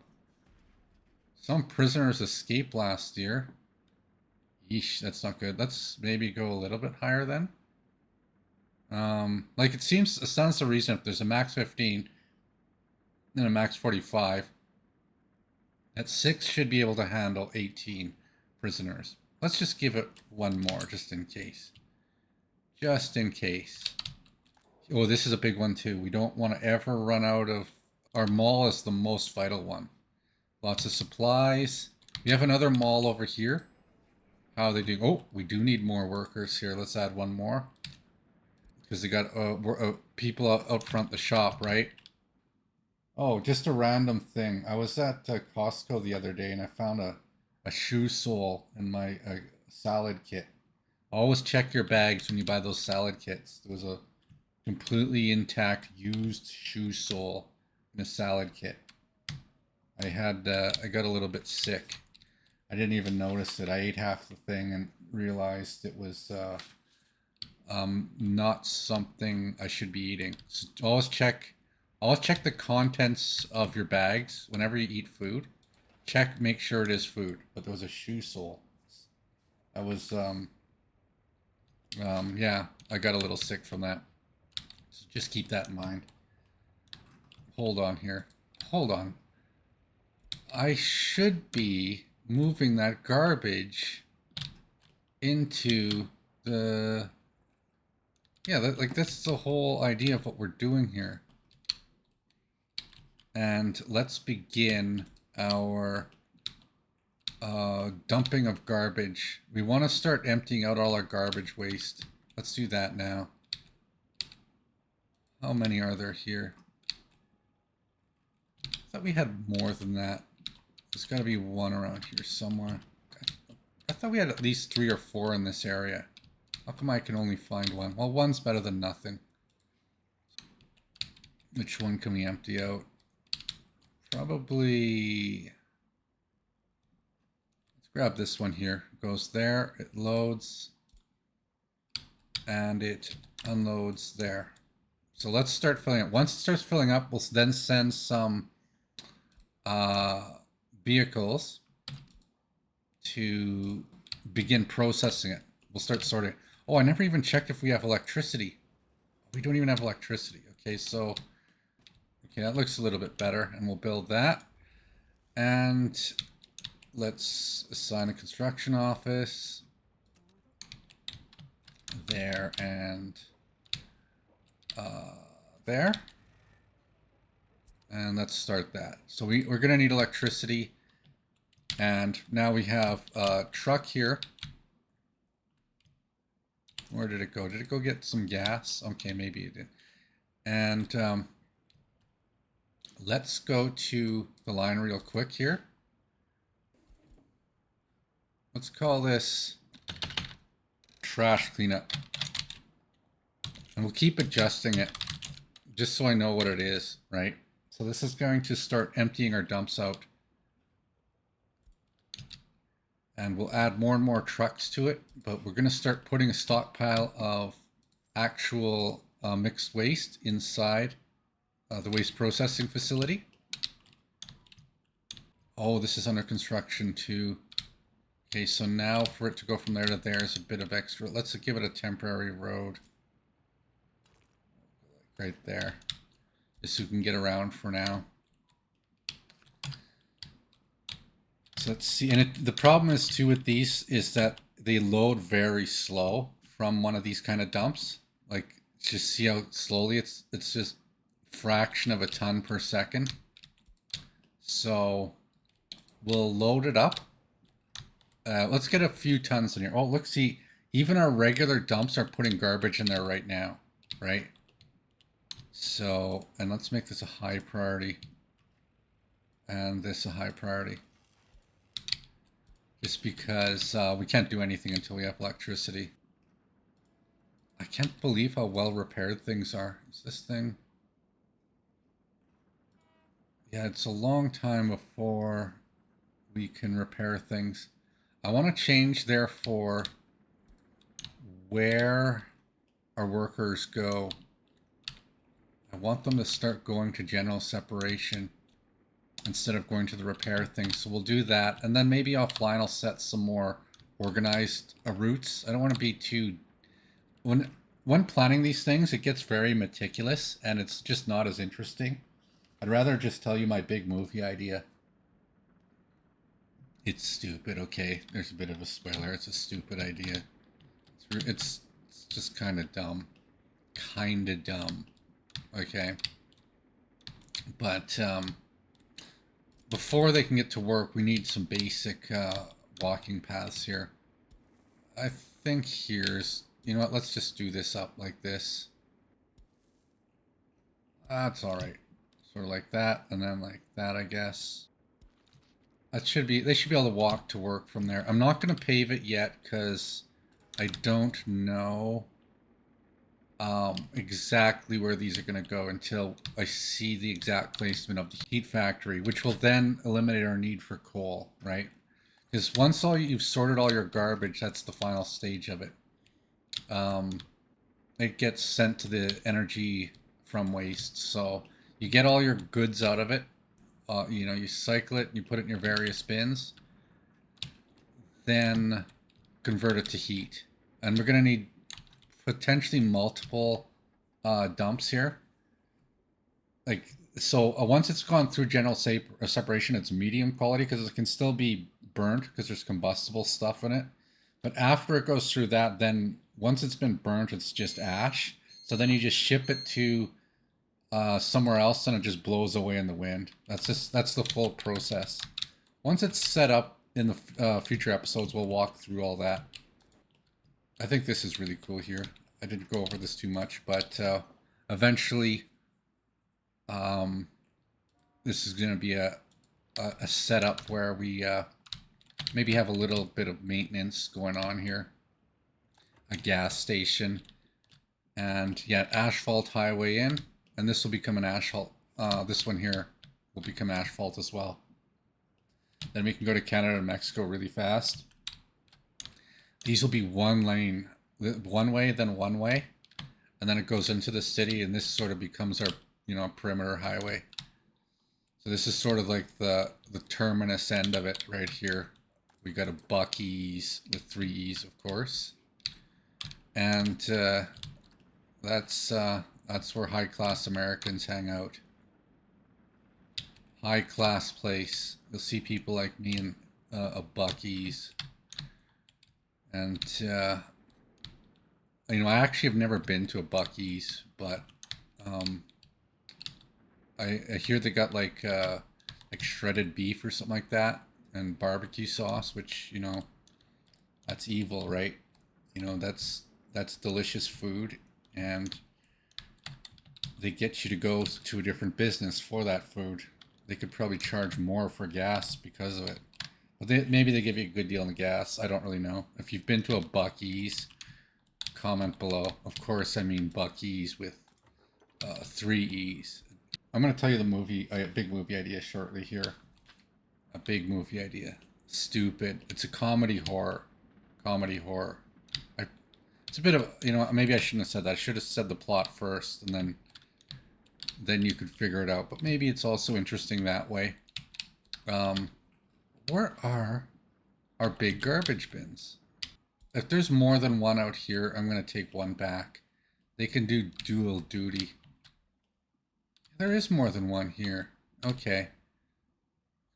Some prisoners escaped last year. Yeesh, that's not good. Let's maybe go a little bit higher then. Like it stands to reason if there's a max 15 and a max 45, that 6 should be able to handle 18 prisoners. Let's just give it one more, just in case. Just in case. Oh, this is a big one too. We don't want to ever run out of... Our mall is the most vital one. Lots of supplies. We have another mall over here. How are they doing? Oh, we do need more workers here. Let's add one more. Because they got people out front the shop, right? Oh, just a random thing. I was at Costco the other day and I found a shoe sole in my salad kit. Always check your bags when you buy those salad kits. There was a completely intact used shoe sole in a salad kit. I got a little bit sick. I didn't even notice it. I ate half the thing and realized it was not something I should be eating. So always check the contents of your bags whenever you eat food. Make sure it is food. But there was a shoe sole. That was yeah, I got a little sick from that. So just keep that in mind. Hold on here. Hold on. I should be moving that garbage into the... Yeah, that's the whole idea of what we're doing here. And let's begin our dumping of garbage. We want to start emptying out all our garbage waste. Let's do that now. How many are there here? I thought we had more than that. There's got to be one around here somewhere. I thought we had at least 3 or 4 in this area. How come I can only find one? Well, one's better than nothing. Which one can we empty out? Probably... Let's grab this one here. It goes there, it loads, and it unloads there. So let's start filling it. Once it starts filling up, we'll then send some vehicles to begin processing it. We'll start sorting. Oh, I never even checked if we have electricity. We don't even have electricity. Okay, so that looks a little bit better, and we'll build that. And let's assign a construction office there and there. And let's start that. So we're going to need electricity. And now we have a truck here. Where did it go? Did it go get some gas? Okay, maybe it did. And let's go to the line real quick here. Let's call this trash cleanup. And we'll keep adjusting it just so I know what it is, right? So this is going to start emptying our dumps out. And we'll add more and more trucks to it, but we're going to start putting a stockpile of actual mixed waste inside the waste processing facility. Oh, this is under construction too. Okay, so now for it to go from there to there is a bit of extra. Let's give it a temporary road. Right there. Just so we can get around for now. So let's see. And the problem is too with these is that they load very slow from one of these kind of dumps. Like, just see how slowly it's just fraction of a ton per second. So we'll load it up. Let's get a few tons in here. Oh, look, see, even our regular dumps are putting garbage in there right now, right? So, and let's make this a high priority. And this a high priority. Just because we can't do anything until we have electricity. I can't believe how well repaired things are. Is this thing? Yeah, it's a long time before we can repair things. I want to change, therefore, where our workers go. I want them to start going to general separation instead of going to the repair thing. So we'll do that. And then maybe offline I'll set some more organized routes. I don't want to be too... When planning these things, it gets very meticulous and it's just not as interesting. I'd rather just tell you my big movie idea. It's stupid, okay. There's a bit of a spoiler. It's a stupid idea. It's just kind of dumb. Kind of dumb. Okay. But before they can get to work, we need some basic walking paths here. I think here's... You know what? Let's just do this up like this. That's alright. Sort of like that, and then like that, I guess. That should be... They should be able to walk to work from there. I'm not going to pave it yet, because I don't know exactly where these are going to go until I see the exact placement of the heat factory, which will then eliminate our need for coal, right? Because once you've sorted all your garbage, that's the final stage of it. It gets sent to the energy from waste. So you get all your goods out of it. You know, you cycle it, you put it in your various bins, then convert it to heat. And we're going to need potentially multiple dumps here. Like, so once it's gone through general separation, it's medium quality because it can still be burnt because there's combustible stuff in it. But after it goes through that, then once it's been burnt, it's just ash. So then you just ship it to somewhere else and it just blows away in the wind. That's the full process. Once it's set up in the future episodes, we'll walk through all that. I think this is really cool here. I didn't go over this too much, but eventually this is going to be a setup where we maybe have a little bit of maintenance going on here. A gas station. And yeah, asphalt highway in. And this will become an asphalt. This one here will become asphalt as well. Then we can go to Canada and Mexico really fast. These will be one lane, one way, then one way, and then it goes into the city, and this sort of becomes our, you know, perimeter highway. So this is sort of like the terminus end of it right here. We got a Buc-ee's with 3 E's, of course, and that's where high class Americans hang out. High class place. You'll see people like me in a Buc-ee's. And, you know, I actually have never been to a Buc-ee's, but I hear they got like shredded beef or something like that, and barbecue sauce, which, you know, that's evil, right? You know, that's delicious food, and they get you to go to a different business for that food. They could probably charge more for gas because of it. But maybe they give you a good deal on the gas. I don't really know. If you've been to a Buc-ee's, comment below. Of course, I mean Buc-ee's with 3 E's. I'm going to tell you the movie, a big movie idea shortly here. A big movie idea. Stupid. It's a comedy horror. Comedy horror. It's It's a bit of, maybe I shouldn't have said that. I should have said the plot first, and then you could figure it out. But maybe it's also interesting that way. Um, where are our big garbage bins? If there's more than one out here, I'm going to take one back. They can do dual duty. There is more than one here. Okay.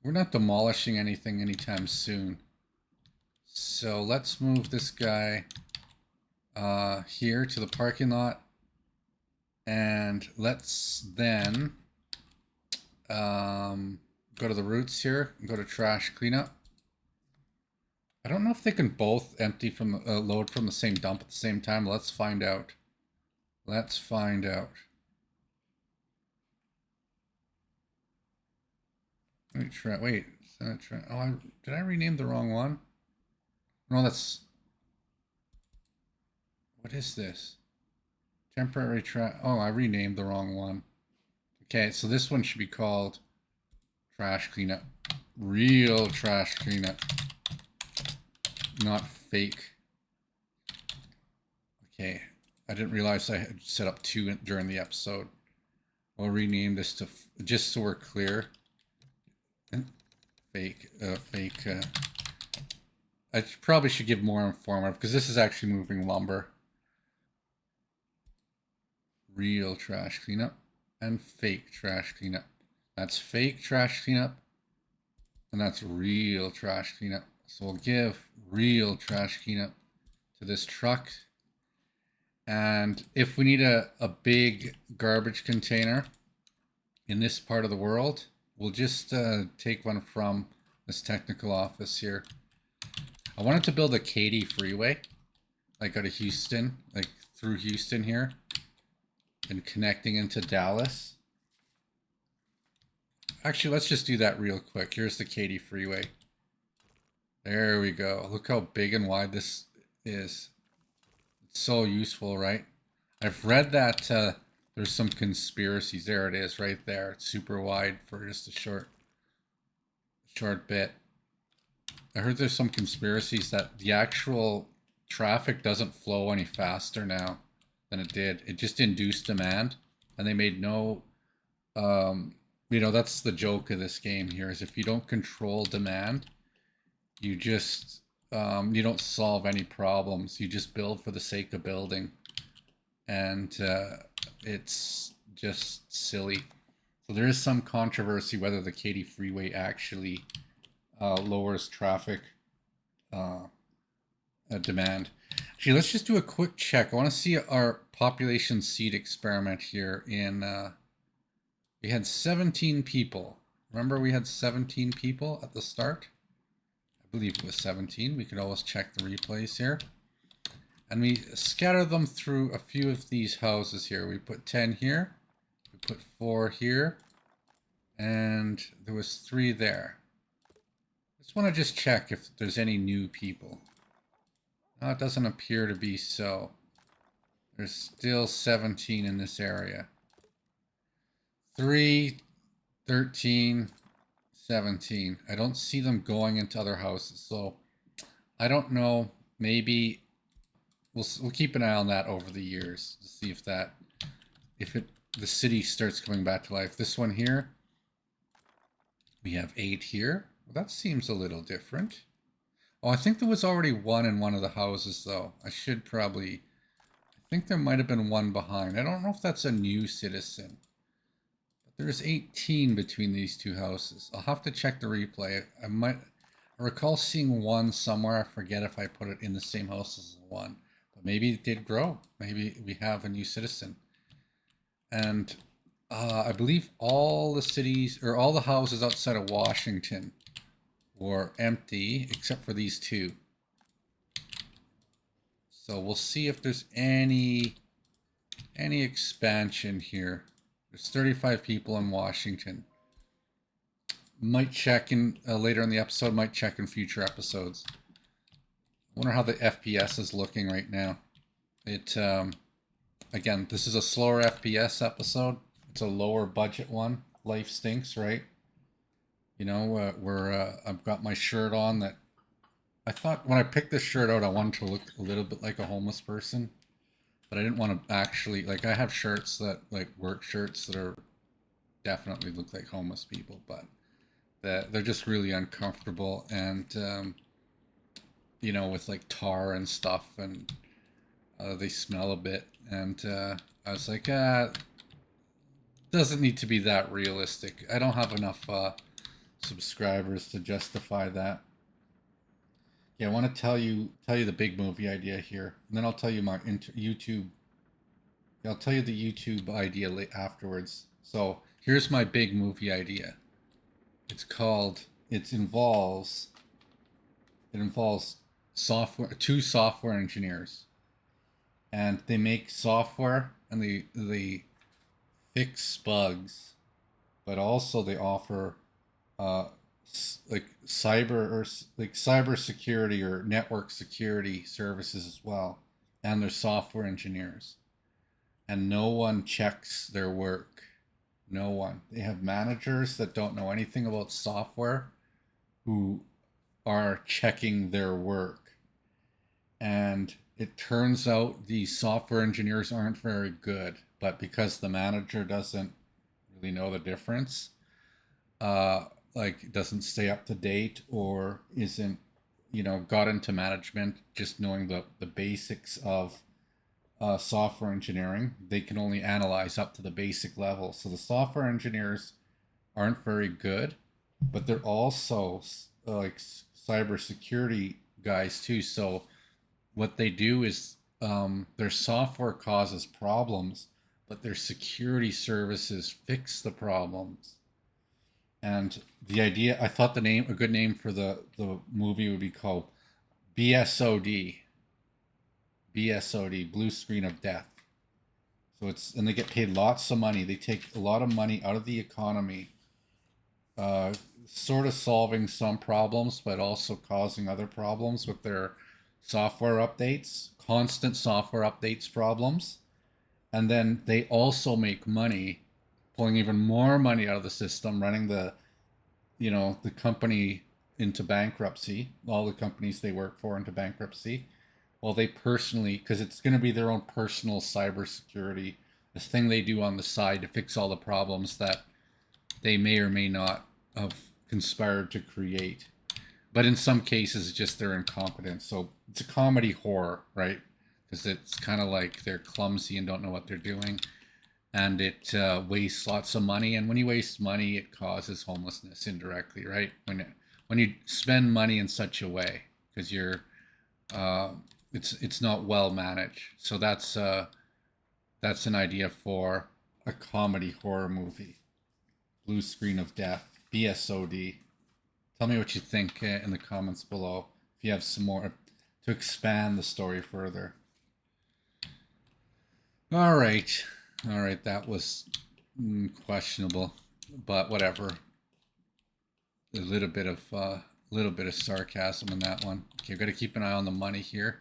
We're not demolishing anything anytime soon. So let's move this guy here to the parking lot. And let's then go to the roots here and go to trash cleanup. I don't know if they can both empty from load from the same dump at the same time. Let's find out. Let's find out. Wait, oh, did I rename the wrong one? No, that's... What is this? Temporary trash... Oh, I renamed the wrong one. Okay, so this one should be called trash cleanup. Real trash cleanup. Not fake. Okay, I didn't realize I had set up two during the episode. We'll rename this to... Just so we're clear. Fake. I probably should give more informative because this is actually moving lumber. Real trash cleanup and fake trash cleanup. That's fake trash cleanup and that's real trash cleanup. So we'll give real trash cleanup to this truck. And if we need a big garbage container in this part of the world, we'll just take one from this technical office here. I wanted to build a Katy freeway, like out of Houston, like through Houston here, and connecting into Dallas. Actually, let's just do that real quick. Here's the Katy freeway. There we go. Look how big and wide this is. It's so useful, right? I've read that there's some conspiracies. There it is, right there. It's super wide for just a short bit. I heard there's some conspiracies that the actual traffic doesn't flow any faster now than it did. It just induced demand, and they made no, that's the joke of this game here, is if you don't control demand, you just, you don't solve any problems. You just build for the sake of building, and it's just silly. So there is some controversy whether the Katy freeway actually lowers traffic demand. Actually, let's just do a quick check. I want to see our population seed experiment here in... we had 17 people. Remember we had 17 people at the start? I believe it was 17. We could always check the replays here. And we scatter them through a few of these houses here. We put 10 here. We put 4 here. And there was 3 there. Just want to just check if there's any new people. No, it doesn't appear to be so. There's still 17 in this area. 3, 13, 17. I don't see them going into other houses, so I don't know. Maybe we'll keep an eye on that over the years to see if the city starts coming back to life. This one here, we have 8 here. Well, that seems a little different. Oh, I think there was already 1 in one of the houses, though. I think there might have been 1 behind. I don't know if that's a new citizen. But there's 18 between these 2 houses. I'll have to check the replay. I recall seeing 1 somewhere. I forget if I put it in the same house as 1. But maybe it did grow. Maybe we have a new citizen. And I believe all the cities, or all the houses outside of Washington were empty, except for these 2. So we'll see if there's any expansion here. There's 35 people in Washington. Might check in later in the episode, might check in future episodes. I wonder how the FPS is looking right now. Again, this is a slower FPS episode. It's a lower budget one. Life stinks, right? I've got my shirt on that I thought when I picked this shirt out, I wanted to look a little bit like a homeless person, but I didn't want to actually like. I have shirts that like work shirts that are definitely look like homeless people, but that they're just really uncomfortable and with like tar and stuff, and they smell a bit. And I was like, doesn't need to be that realistic. I don't have enough subscribers to justify that. Yeah, I want to tell you the big movie idea here, and then I'll tell you my YouTube. I'll tell you the YouTube idea afterwards. So here's my big movie idea. It's called. It involves software. Two software engineers, and they make software and they fix bugs, but also they offer uh, like cyber security or network security services as well, and they're software engineers, and no one checks their work. No one. They have managers that don't know anything about software who are checking their work, and it turns out these software engineers aren't very good, but because the manager doesn't really know the difference, uh, like doesn't stay up to date or isn't, got into management just knowing the basics of software engineering, they can only analyze up to the basic level. So the software engineers aren't very good, but they're also like cybersecurity guys too. So what they do is their software causes problems, but their security services fix the problems. And the idea, I thought a good name for the movie would be called BSOD, BSOD, Blue Screen of Death. And they get paid lots of money. They take a lot of money out of the economy, sort of solving some problems, but also causing other problems with their software updates, constant software updates problems. And then they also make money, pulling even more money out of the system, running the company into bankruptcy, all the companies they work for into bankruptcy. Well, they personally, because it's going to be their own personal cybersecurity, this thing they do on the side to fix all the problems that they may or may not have conspired to create. But in some cases, it's just their incompetence. So it's a comedy horror, right? Because it's kind of like they're clumsy and don't know what they're doing. And it wastes lots of money. And when you waste money, it causes homelessness indirectly, right? When you spend money in such a way, because uh, it's not well managed. So that's an idea for a comedy horror movie. Blue Screen of Death, BSOD. Tell me what you think in the comments below if you have some more to expand the story further. All right. All right. That was questionable, but whatever. A little bit of sarcasm in that one. Okay, we've got to keep an eye on the money here.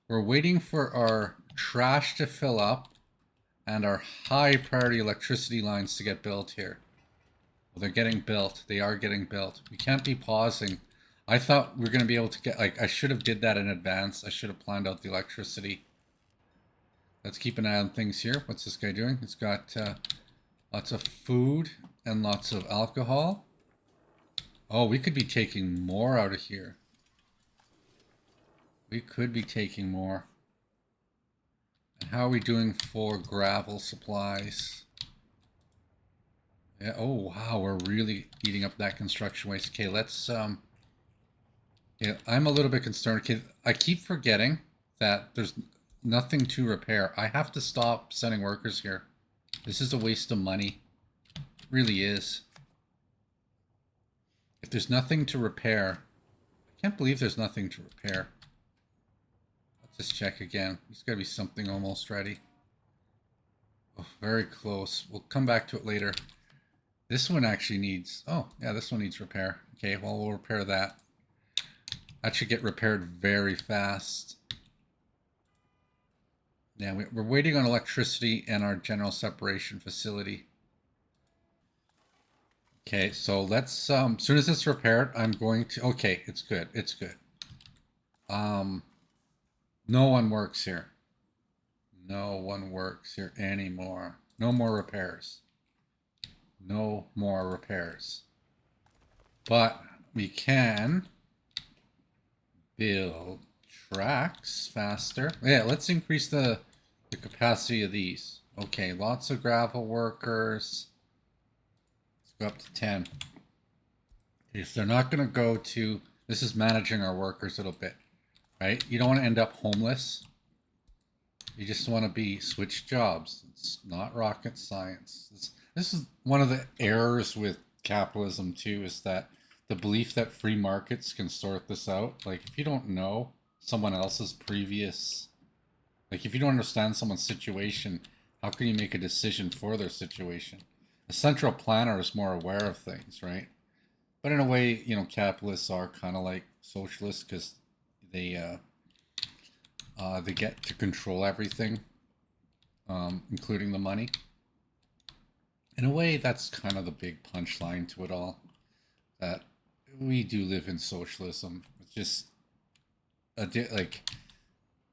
We're waiting for our trash to fill up and our high priority electricity lines to get built here. Well, they're getting built. They are getting built. We can't be pausing. I thought we were going to be able to get, like, I should have did that in advance. I should have planned out the electricity. Let's keep an eye on things here. What's this guy doing? He's got lots of food and lots of alcohol. Oh, we could be taking more out of here. We could be taking more. And how are we doing for gravel supplies? Yeah, oh wow, we're really eating up that construction waste. Okay, let's yeah, I'm a little bit concerned. Okay, I keep forgetting that there's nothing to repair. I have to stop sending workers here. This is a waste of money. It really is. If there's nothing to repair, I can't believe there's nothing to repair. Let's just check again. There's got to be something almost ready. Oh, very close. We'll come back to it later. This one actually needs, oh yeah, this one needs repair. Okay, well, we'll repair that. That should get repaired very fast. Yeah, we're waiting on electricity and our general separation facility. Okay, so let's, as soon as it's repaired, I'm going to, okay, it's good, it's good. Um, no one works here. No one works here anymore. No more repairs. No more repairs. But we can build tracks faster. Yeah, let's increase the capacity of these. Okay, lots of gravel workers. Let's go up to 10. Okay, so they're not going to go to... This is managing our workers a little bit, right? You don't want to end up homeless. You just want to be switch jobs. It's not rocket science. This is one of the errors with capitalism too, is that the belief that free markets can sort this out. Like if you don't know someone else's previous, like if you don't understand someone's situation, how can you make a decision for their situation? A central planner is more aware of things, right? But in a way, capitalists are kind of like socialists because they they get to control everything, including the money. In a way, that's kind of the big punchline to it all. That we do live in socialism. It's just like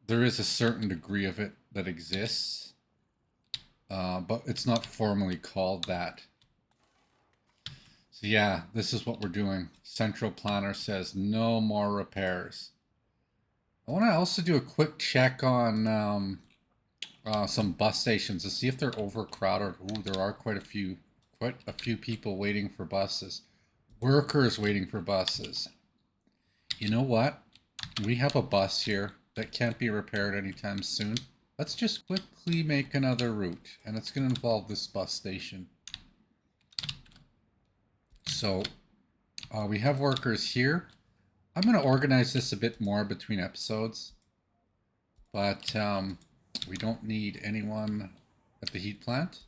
there is a certain degree of it that exists, but it's not formally called that. So yeah, this is what we're doing. Central planner says no more repairs. I want to also do a quick check on some bus stations to see if they're overcrowded. Ooh, there are quite a few people waiting for buses. Workers waiting for buses. You know what? We have a bus here that can't be repaired anytime soon. Let's just quickly make another route, and it's going to involve this bus station. So we have workers here. I'm going to organize this a bit more between episodes, but we don't need anyone at the heat plant.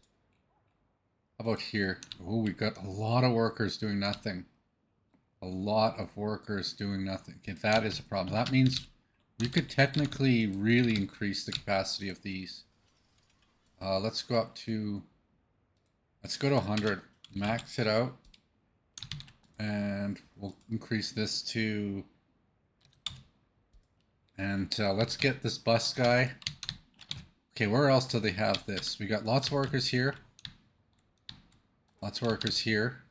How about here? Oh, we got a lot of workers doing nothing. A lot of workers doing nothing. Okay, that is a problem. That means we could technically really increase the capacity of these. Let's go to 100. Max it out. And we'll increase this to... And let's get this bus guy. Okay, where else do they have this? We got lots of workers here. Lots of workers here.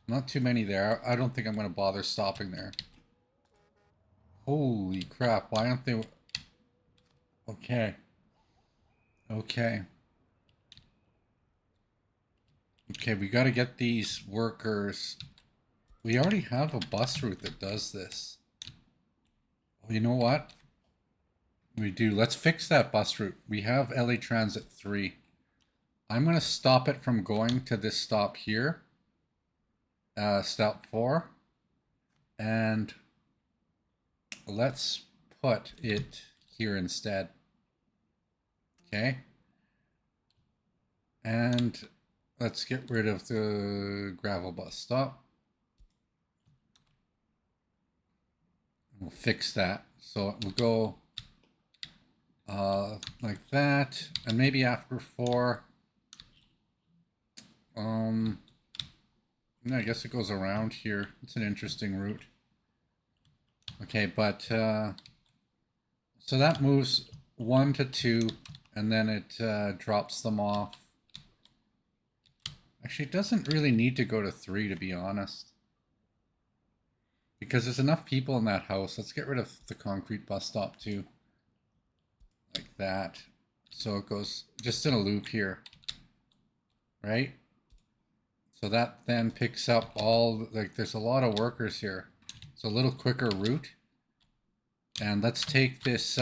Not too many there. I don't think I'm going to bother stopping there. Holy crap, why aren't they... Okay. Okay. Okay, we got to get these workers... We already have a bus route that does this. Oh, you know what? We do. Let's fix that bus route. We have LA Transit 3. I'm going to stop it from going to this stop here. Stop 4. And let's put it here instead. Okay. And let's get rid of the gravel bus stop. We'll fix that. So we'll go like that. And maybe after 4. I guess it goes around here. It's an interesting route. Okay, but so that moves 1 to 2, and then it drops them off. Actually, it doesn't really need to go to 3, to be honest. Because there's enough people in that house. Let's get rid of the concrete bus stop too. Like that. So it goes just in a loop here. Right? So that then picks up all, like there's a lot of workers here. It's a little quicker route. And let's take this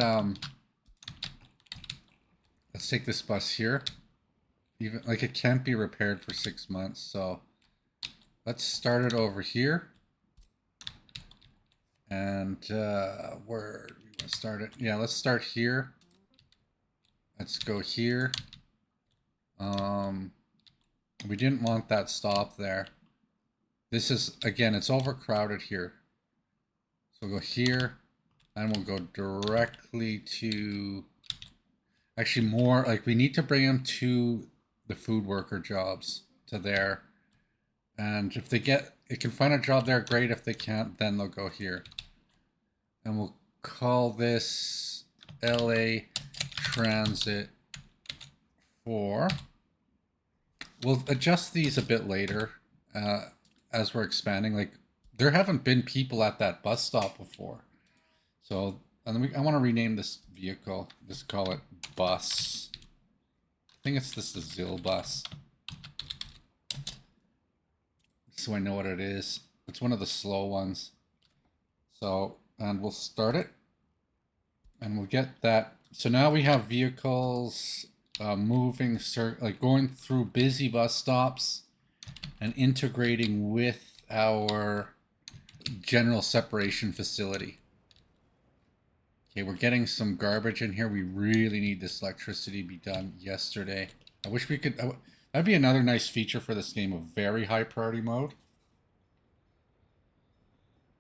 bus here. Even like it can't be repaired for 6 months, so let's start it over here. And where do we want to start it? Yeah, let's start here. Let's go here. We didn't want that stop there. This is, again, it's overcrowded here. So we'll go here, and we'll go directly to, actually more, like we need to bring them to the food worker jobs, to there. And if it can find a job there, great. If they can't, then they'll go here. And we'll call this LA Transit 4. We'll adjust these a bit later as we're expanding. Like, there haven't been people at that bus stop before. So, and I want to rename this vehicle. Just call it bus. I think it's this Zil bus. So I know what it is. It's one of the slow ones. So, and we'll start it. And we'll get that. So now we have vehicles moving, like going through busy bus stops and integrating with our general separation facility. Okay, we're getting some garbage in here. We really need this electricity to be done yesterday. I wish we could. That'd be another nice feature for this game, a very high priority mode.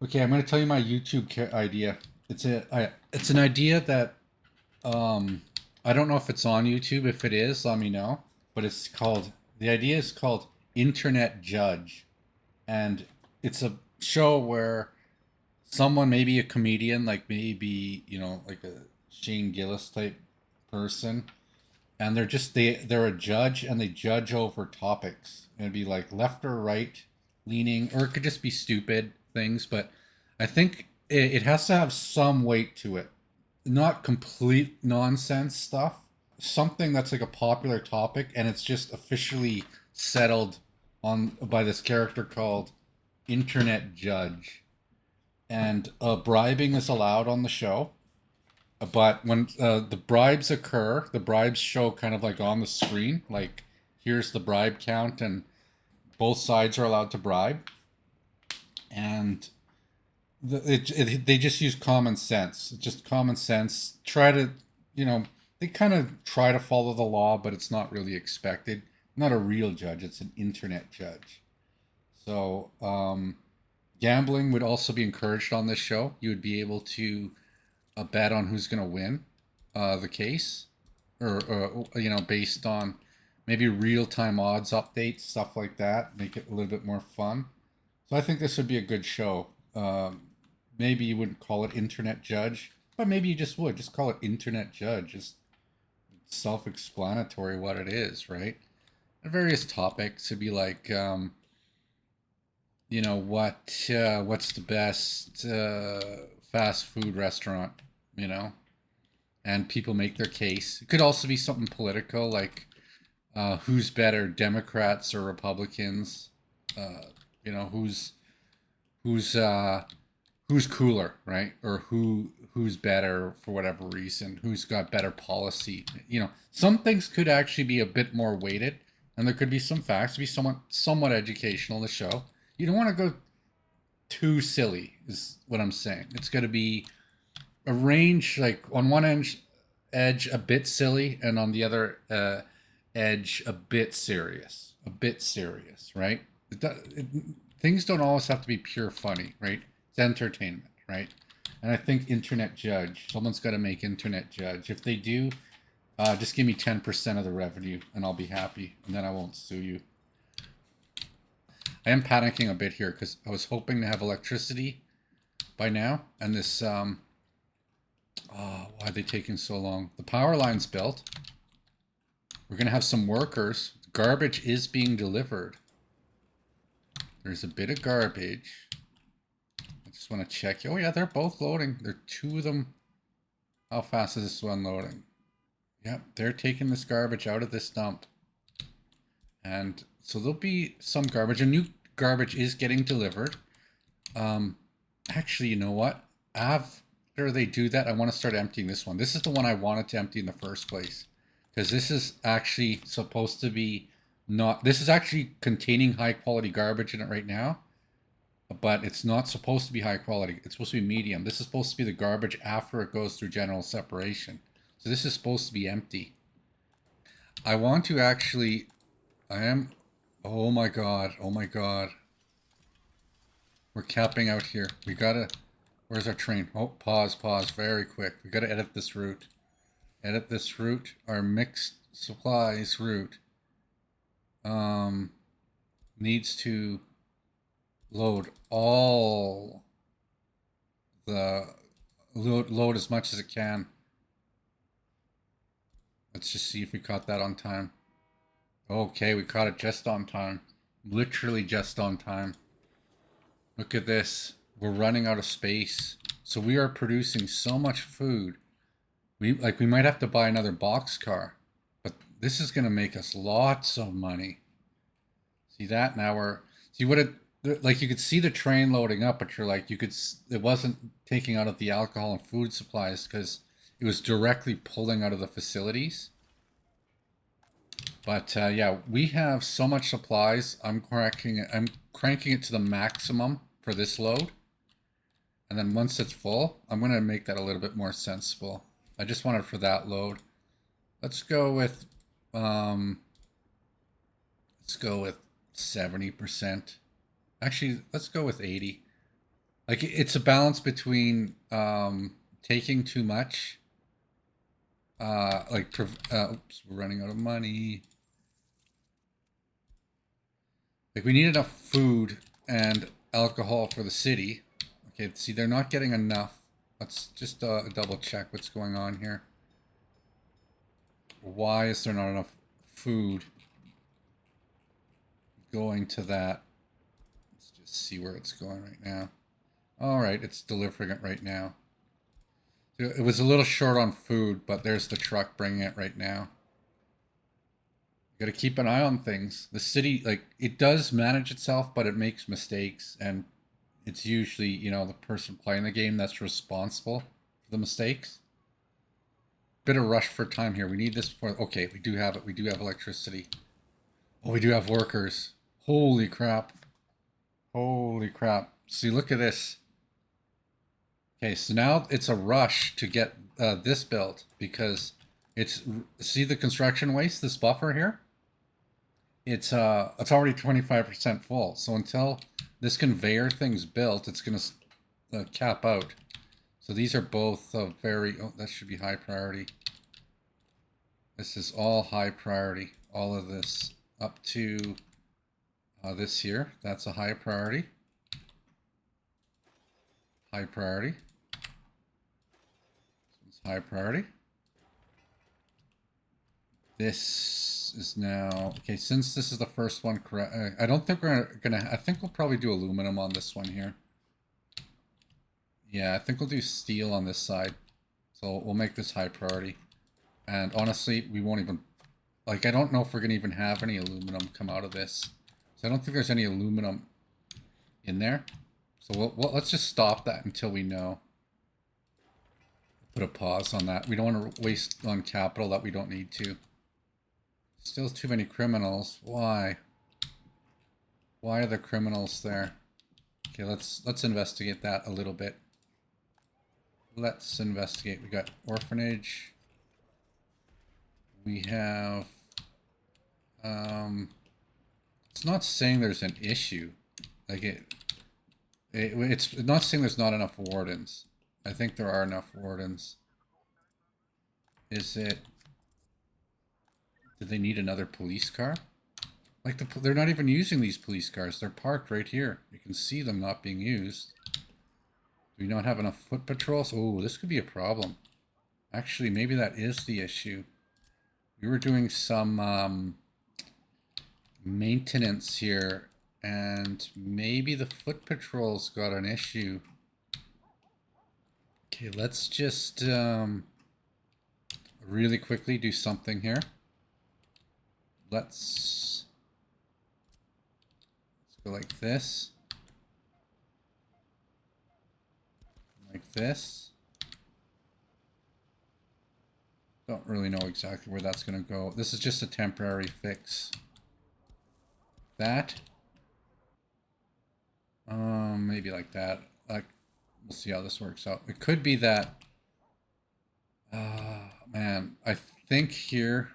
Okay, I'm going to tell you my YouTube idea. It's an idea that I don't know if it's on YouTube. If it is, let me know. But the idea is called Internet Judge. And it's a show where someone, maybe a comedian, like maybe, like a Shane Gillis type person, and they're a judge and they judge over topics. It'd be like left or right leaning, or it could just be stupid things, but I think it has to have some weight to it. Not complete nonsense stuff. Something that's like a popular topic and it's just officially settled on by this character called Internet Judge. And bribing is allowed on the show. But when the bribes occur, the bribes show kind of like on the screen, like here's the bribe count, and both sides are allowed to bribe. And they just use common sense. Just common sense. Try to, they kind of try to follow the law, but it's not really expected. Not a real judge, it's an internet judge. So, gambling would also be encouraged on this show. You would be able to bet on who's going to win the case, or based on maybe real-time odds updates, stuff like that. Make it a little bit more fun. So I think this would be a good show. Maybe you wouldn't call it Internet Judge, but maybe you just would. Just call it Internet Judge. It's self-explanatory what it is, right? And various topics. It'd be like, what's the best fast food restaurant, and people make their case. It could also be something political, like who's better, Democrats or Republicans? Who's cooler, right? Or who's better for whatever reason? Who's got better policy? Some things could actually be a bit more weighted, and there could be some facts, be somewhat educational in the show. You don't want to go too silly, is what I'm saying. It's got to be a range, like on one edge a bit silly, and on the other edge a bit serious, right? Things don't always have to be pure funny, right? It's entertainment, right? And I think Internet Judge, someone's got to make Internet Judge. If they do, just give me 10% of the revenue and I'll be happy, and then I won't sue you. I am panicking a bit here because I was hoping to have electricity by now, and this why are they taking so long? The power line's built. We're gonna have some workers. Garbage is being delivered. There's a bit of garbage. I just want to check. Oh yeah, they're both loading. There are two of them. How fast is this one loading? Yep, they're taking this garbage out of this dump. And so there'll be some garbage. A new garbage is getting delivered. Actually, you know what? After they do that, I want to start emptying this one. This is the one I wanted to empty in the first place. Because this is actually supposed to be this is actually containing high quality garbage in it right now. But it's not supposed to be high quality. It's supposed to be medium. This is supposed to be the garbage after it goes through general separation. So this is supposed to be empty. I want to actually... Oh my god. We're capping out here. We gotta... Where's our train? Oh, pause, very quick. We gotta edit this route. Our mixed supplies route needs to load all the load as much as it can. Let's just see if we caught that on time. Okay, we caught it just on time. Literally just on time. Look at this. We're running out of space. So we are producing so much food. We might have to buy another boxcar. But this is going to make us lots of money. See that? Now we're see what it like you could see the train loading up, but you're like it wasn't taking out of the alcohol and food supplies because it was directly pulling out of the facilities. But yeah, we have so much supplies. I'm cranking it to the maximum for this load. And then once it's full, I'm going to make that a little bit more sensible. I just want it for that load. Let's go with 70%. Actually, let's go with 80. Like it's a balance between taking too much. Oops, we're running out of money. Like we need enough food and alcohol for the city. Okay, see, they're not getting enough. Let's just double check what's going on here. Why is there not enough food going to that? Let's just see where it's going right now. All right, it's delivering it right now. So it was a little short on food, but there's the truck bringing it right now. Got to keep an eye on things. The city, like, it does manage itself, but it makes mistakes, and it's usually, you know, the person playing the game that's responsible for the mistakes. Bit of rush for time here. We need this for, okay, we do have it. We do have electricity. Oh, we do have workers. Holy crap. Holy crap. See, look at this. Okay, so now it's a rush to get this built because see the construction waste, this buffer here? It's already 25% full. So until this conveyor thing's built, it's going to cap out. So these are both very, oh, that should be high priority. This is all high priority. All of this up to this here. That's a high priority. High priority. This one's high priority. This is now, okay, since this is the first one, correct. I don't think we're gonna, I think we'll probably do aluminum on this one here. Yeah, I think we'll do steel on this side. So we'll make this high priority. And honestly, we won't even, like, I don't know if we're gonna even have any aluminum come out of this. So I don't think there's any aluminum in there. So let's just stop that until we know. Put a pause on that. We don't want to waste on capital that we don't need to. Still too many criminals. Why? Why are the criminals there? Okay, let's investigate that a little bit. Let's investigate. We got orphanage. We have it's not saying there's an issue. Like it's not saying there's not enough wardens. I think there are enough wardens. Is it, do they need another police car? Like they're not even using these police cars. They're parked right here. You can see them not being used. Do we not have enough foot patrols? Oh, this could be a problem. Actually, maybe that is the issue. We were doing some maintenance here, and maybe the foot patrols got an issue. Okay, let's just really quickly do something here. Let's go like this. Like this. Don't really know exactly where that's going to go. This is just a temporary fix. That. Maybe like that. We'll see how this works out. It could be that. Man, I think here,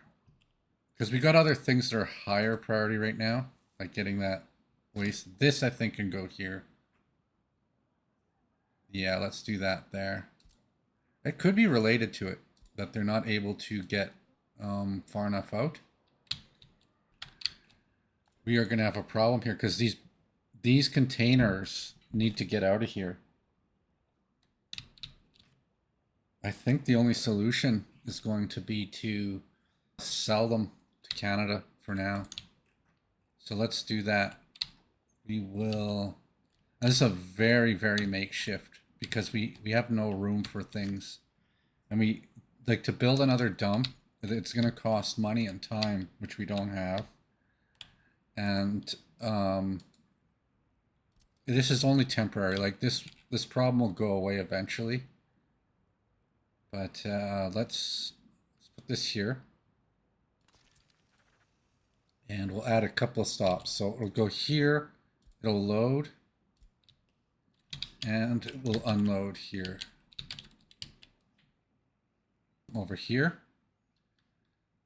because we got other things that are higher priority right now, like getting that waste. This I think can go here. Yeah, let's do that there. It could be related to it, that they're not able to get far enough out. We are going to have a problem here because these containers need to get out of here. I think the only solution is going to be to sell them to Canada for now. So let's do that. We will. This is a very, very makeshift because we have no room for things. And we like to build another dump. It's going to cost money and time, which we don't have. And this is only temporary. Like this problem will go away eventually. But let's put this here. And we'll add a couple of stops. So it'll go here, it'll load, and it will unload here. Over here.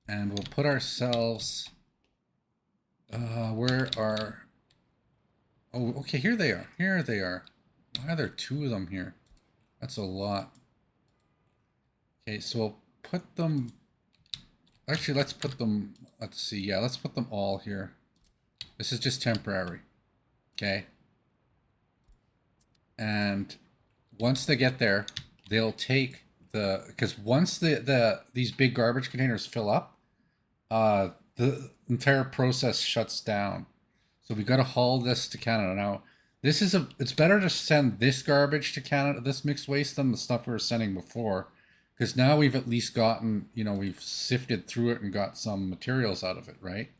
And we'll put ourselves, where are, oh, okay, here they are. Here they are. Why are there two of them here? That's a lot. Okay, so we'll put them, actually, let's put them, let's see, yeah, let's put them all here. This is just temporary, okay? And once they get there, they'll take the, because once these big garbage containers fill up, the entire process shuts down. So we got to haul this to Canada. Now, it's better to send this garbage to Canada, this mixed waste, than the stuff we were sending before. Because now we've at least gotten, we've sifted through it and got some materials out of it, right?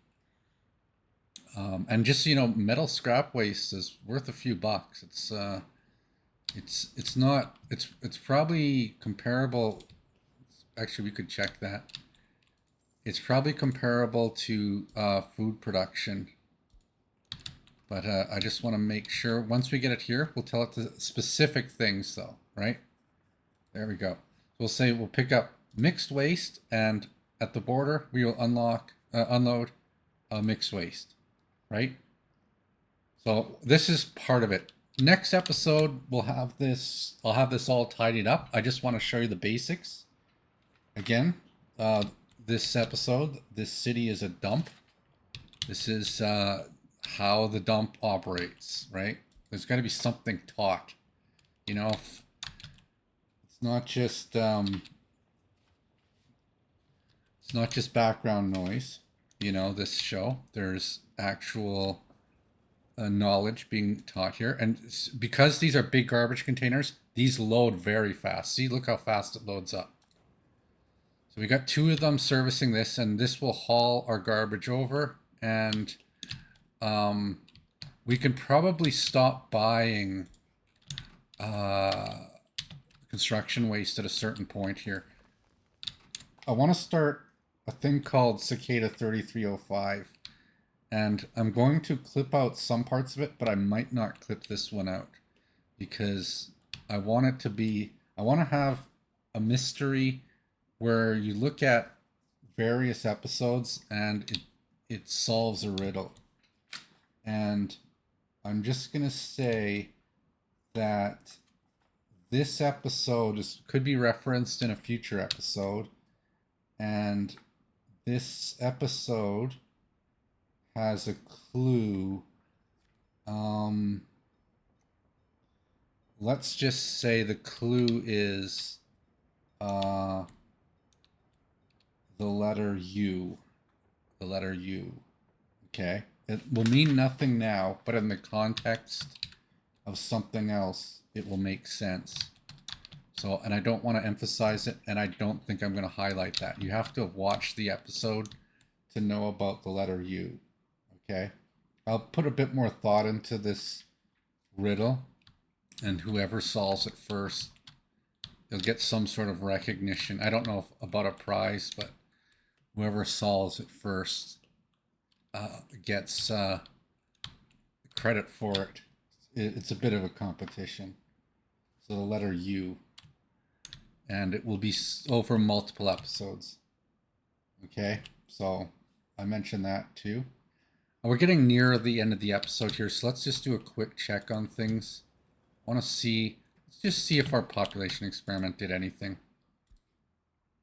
And just, metal scrap waste is worth a few bucks. It's not, it's probably comparable. Actually, we could check that. It's probably comparable to food production. But I just want to make sure, once we get it here, we'll tell it the specific things though, right? There we go. We'll say we'll pick up mixed waste, and at the border we will unload mixed waste, right? So this is part of it. Next episode we'll have this. I'll have this all tidied up. I just want to show you the basics. Again, this episode, this city is a dump. This is how the dump operates, right? There's got to be something taught, It's not just background noise, this show. There's actual knowledge being taught here, and because these are big garbage containers, these load very fast. See, look how fast it loads up. So we got two of them servicing this, and this will haul our garbage over, and we can probably stop buying construction waste at a certain point here. I want to start a thing called Cicada 3305, and I'm going to clip out some parts of it, but I might not clip this one out because I want it to be, I want to have a mystery where you look at various episodes and it solves a riddle. And I'm just going to say that this episode could be referenced in a future episode, and this episode has a clue. Let's just say the clue is the letter U. The letter U. Okay? It will mean nothing now, but in the context of something else, it will make sense. So, and I don't want to emphasize it, and I don't think I'm going to highlight that. You have to have watched the episode to know about the letter U. Okay? I'll put a bit more thought into this riddle, and whoever solves it first, they'll get some sort of recognition. I don't know about a prize, but whoever solves it first gets credit for it. It's a bit of a competition. So the letter U. And it will be over multiple episodes. Okay, so I mentioned that too. We're getting near the end of the episode here, so let's just do a quick check on things. I want to see, let's just see if our population experiment did anything.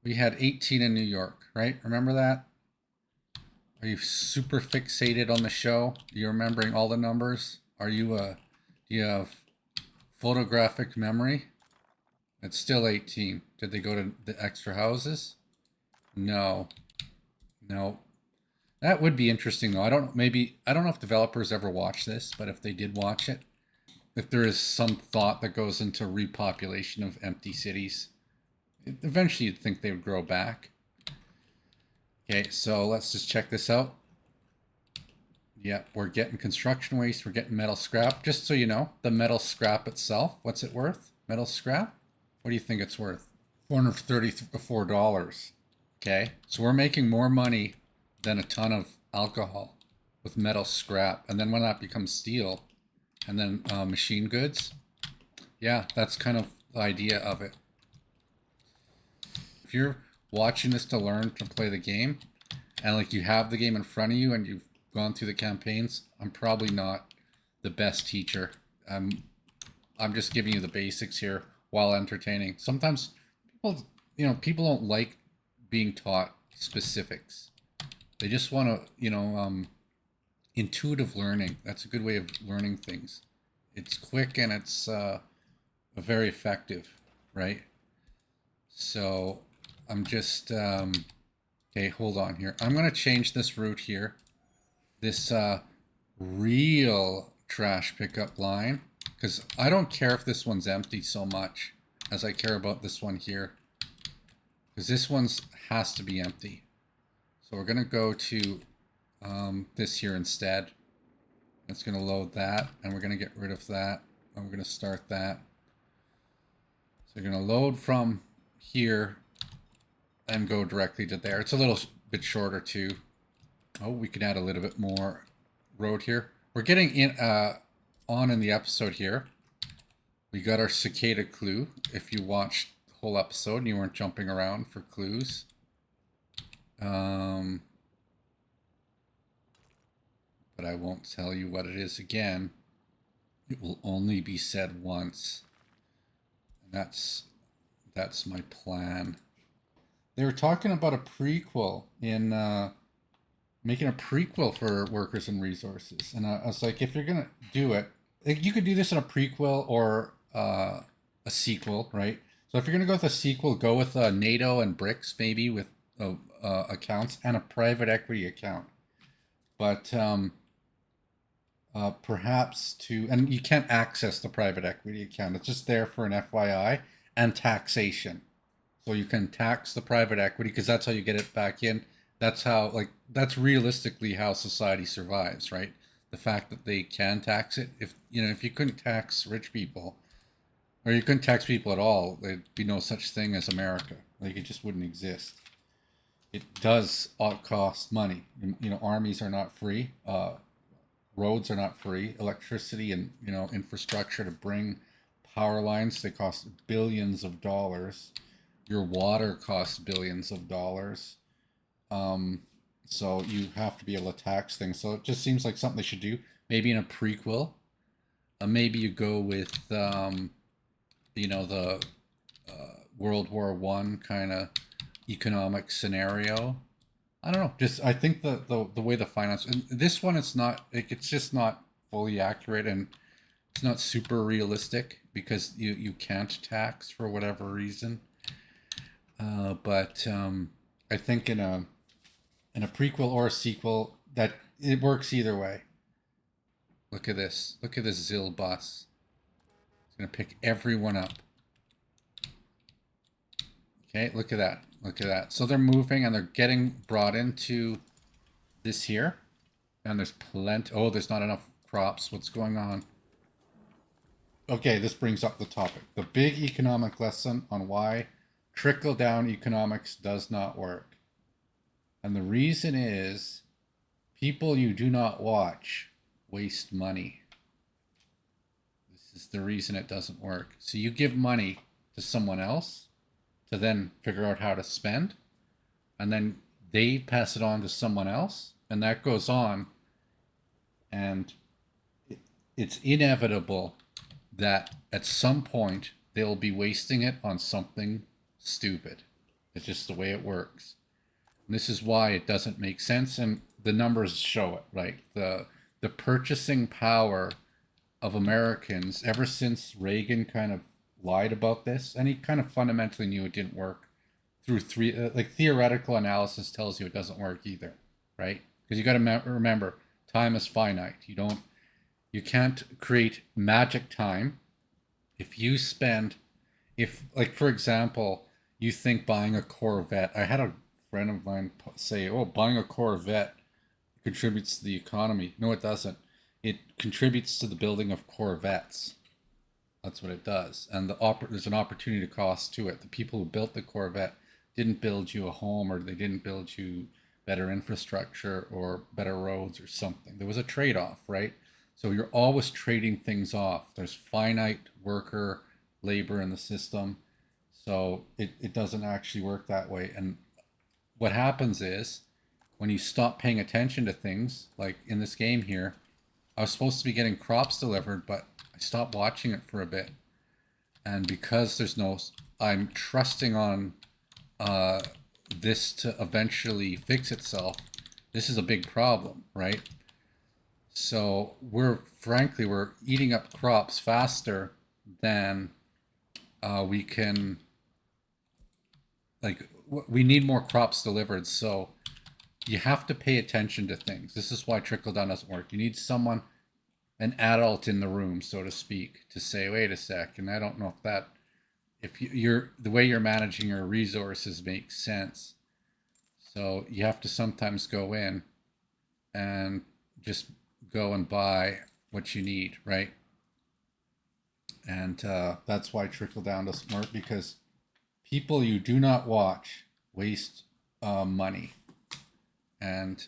We had 18 in New York, right? Remember that? Are you super fixated on the show? Are you remembering all the numbers? Are you do you have photographic memory? It's still 18. Did they go to the extra houses? No. No. That would be interesting though. I don't know if developers ever watch this, but if they did watch it, if there is some thought that goes into repopulation of empty cities, eventually you'd think they would grow back. Okay, so let's just check this out. Yeah, we're getting construction waste, we're getting metal scrap. Just so you know, the metal scrap itself, what's it worth? Metal scrap? What do you think it's worth? $434. Okay, so we're making more money than a ton of alcohol with metal scrap. And then when that becomes steel and then machine goods, yeah, that's kind of the idea of it. If you're watching this to learn to play the game and like you have the game in front of you and you've gone through the campaigns, I'm probably not the best teacher. I'm just giving you the basics here while entertaining. Sometimes people don't like being taught specifics. They just want to, intuitive learning. That's a good way of learning things. It's quick and it's very effective, right? So I'm just, okay, hold on here. I'm going to change this route here. This real trash pickup line, because I don't care if this one's empty so much as I care about this one here, because this one's has to be empty. So we're going to go to this here instead. It's going to load that, and we're going to get rid of that, and we're going to start that. So we're going to load from here and go directly to there. It's a little bit shorter too. Oh, we can add a little bit more road here. We're getting in on in the episode here. We got our cicada clue. If you watched the whole episode and you weren't jumping around for clues. But I won't tell you what it is again. It will only be said once. And that's my plan. They were talking about a prequel in making a prequel for Workers and Resources, and I was like, if you're gonna do it, like, you could do this in a prequel or a sequel, right? So if you're gonna go with a sequel, go with NATO and BRICS maybe with accounts and a private equity account, but perhaps and you can't access the private equity account. It's just there for an FYI and taxation. So you can tax the private equity because that's how you get it back in. That's how, like, that's realistically how society survives, right? The fact that they can tax it. If you couldn't tax rich people, or you couldn't tax people at all, there'd be no such thing as America. Like, it just wouldn't exist. It does cost money. Armies are not free. Roads are not free. Electricity and infrastructure to bring power lines, they cost billions of dollars. Your water costs billions of dollars. So you have to be able to tax things. So it just seems like something they should do. Maybe in a prequel. Maybe you go with, the World War One kind of economic scenario. I don't know. Just I think the way the finance and this one, it's just not fully accurate, and it's not super realistic because you can't tax for whatever reason. But I think in a prequel or a sequel that it works either way. Look at this. Look at this Zill bus. It's gonna pick everyone up. Okay, look at that. Look at that. So they're moving and they're getting brought into this here. And there's plenty. Oh, there's not enough crops. What's going on? Okay, this brings up the topic. The big economic lesson on why trickle-down economics does not work. And the reason is people you do not watch waste money. This is the reason it doesn't work. So you give money to someone else to then figure out how to spend, and then they pass it on to someone else, and that goes on, and it's inevitable that at some point they'll be wasting it on something stupid. It's just the way it works. And this is why it doesn't make sense, and the numbers show it, right? The purchasing power of Americans, ever since Reagan kind of lied about this, and he kind of fundamentally knew it didn't work through three, like theoretical analysis tells you it doesn't work either, right? Because you got to remember, time is finite. You can't create magic time. If you spend, if like for example, you think buying a Corvette. I had a friend of mine say, "Oh, buying a Corvette contributes to the economy." No, it doesn't. It contributes to the building of Corvettes. That's what it does. And there's an opportunity cost to it. The people who built the Corvette didn't build you a home, or they didn't build you better infrastructure or better roads or something. There was a trade-off, right? So you're always trading things off. There's finite worker labor in the system. So it doesn't actually work that way. And what happens is when you stop paying attention to things, like in this game here, I was supposed to be getting crops delivered, but I stopped watching it for a bit. And because there's no, I'm trusting on uh, this to eventually fix itself. This is a big problem, right? So we're eating up crops faster than we can, like, we need more crops delivered. So you have to pay attention to things. This is why trickle down doesn't work. You need someone, an adult in the room, so to speak, to say, wait a second, I don't know if that, if you're the way you're managing your resources makes sense. So you have to sometimes go in and just go and buy what you need, right? And that's why trickle down doesn't work, because people you do not watch waste money, and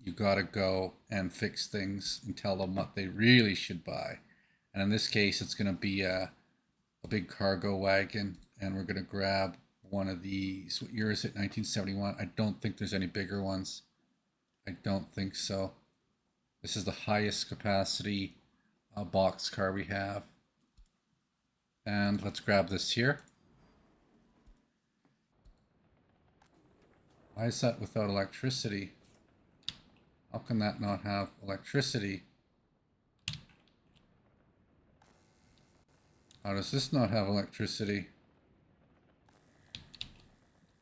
you got to go and fix things and tell them what they really should buy. And in this case, it's going to be a big cargo wagon, and we're going to grab one of these. What year is it? 1971. I don't think there's any bigger ones. I don't think so. This is the highest capacity box car we have. And let's grab this here. Why is that without electricity? How can that not have electricity? How does this not have electricity?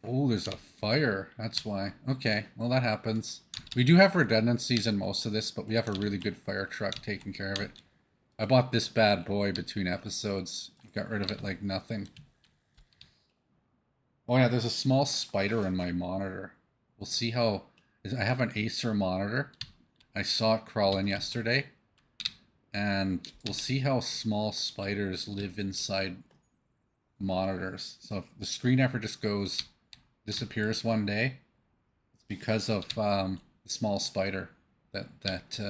Oh, there's a fire. That's why. Okay, well, that happens. We do have redundancies in most of this, but we have a really good fire truck taking care of it. I bought this bad boy between episodes. Got rid of it like nothing. Oh yeah, there's a small spider in my monitor. We'll see how... I have an Acer monitor. I saw it crawl in yesterday. And we'll see how small spiders live inside monitors. So if the screen ever just disappears one day, it's because of the small spider that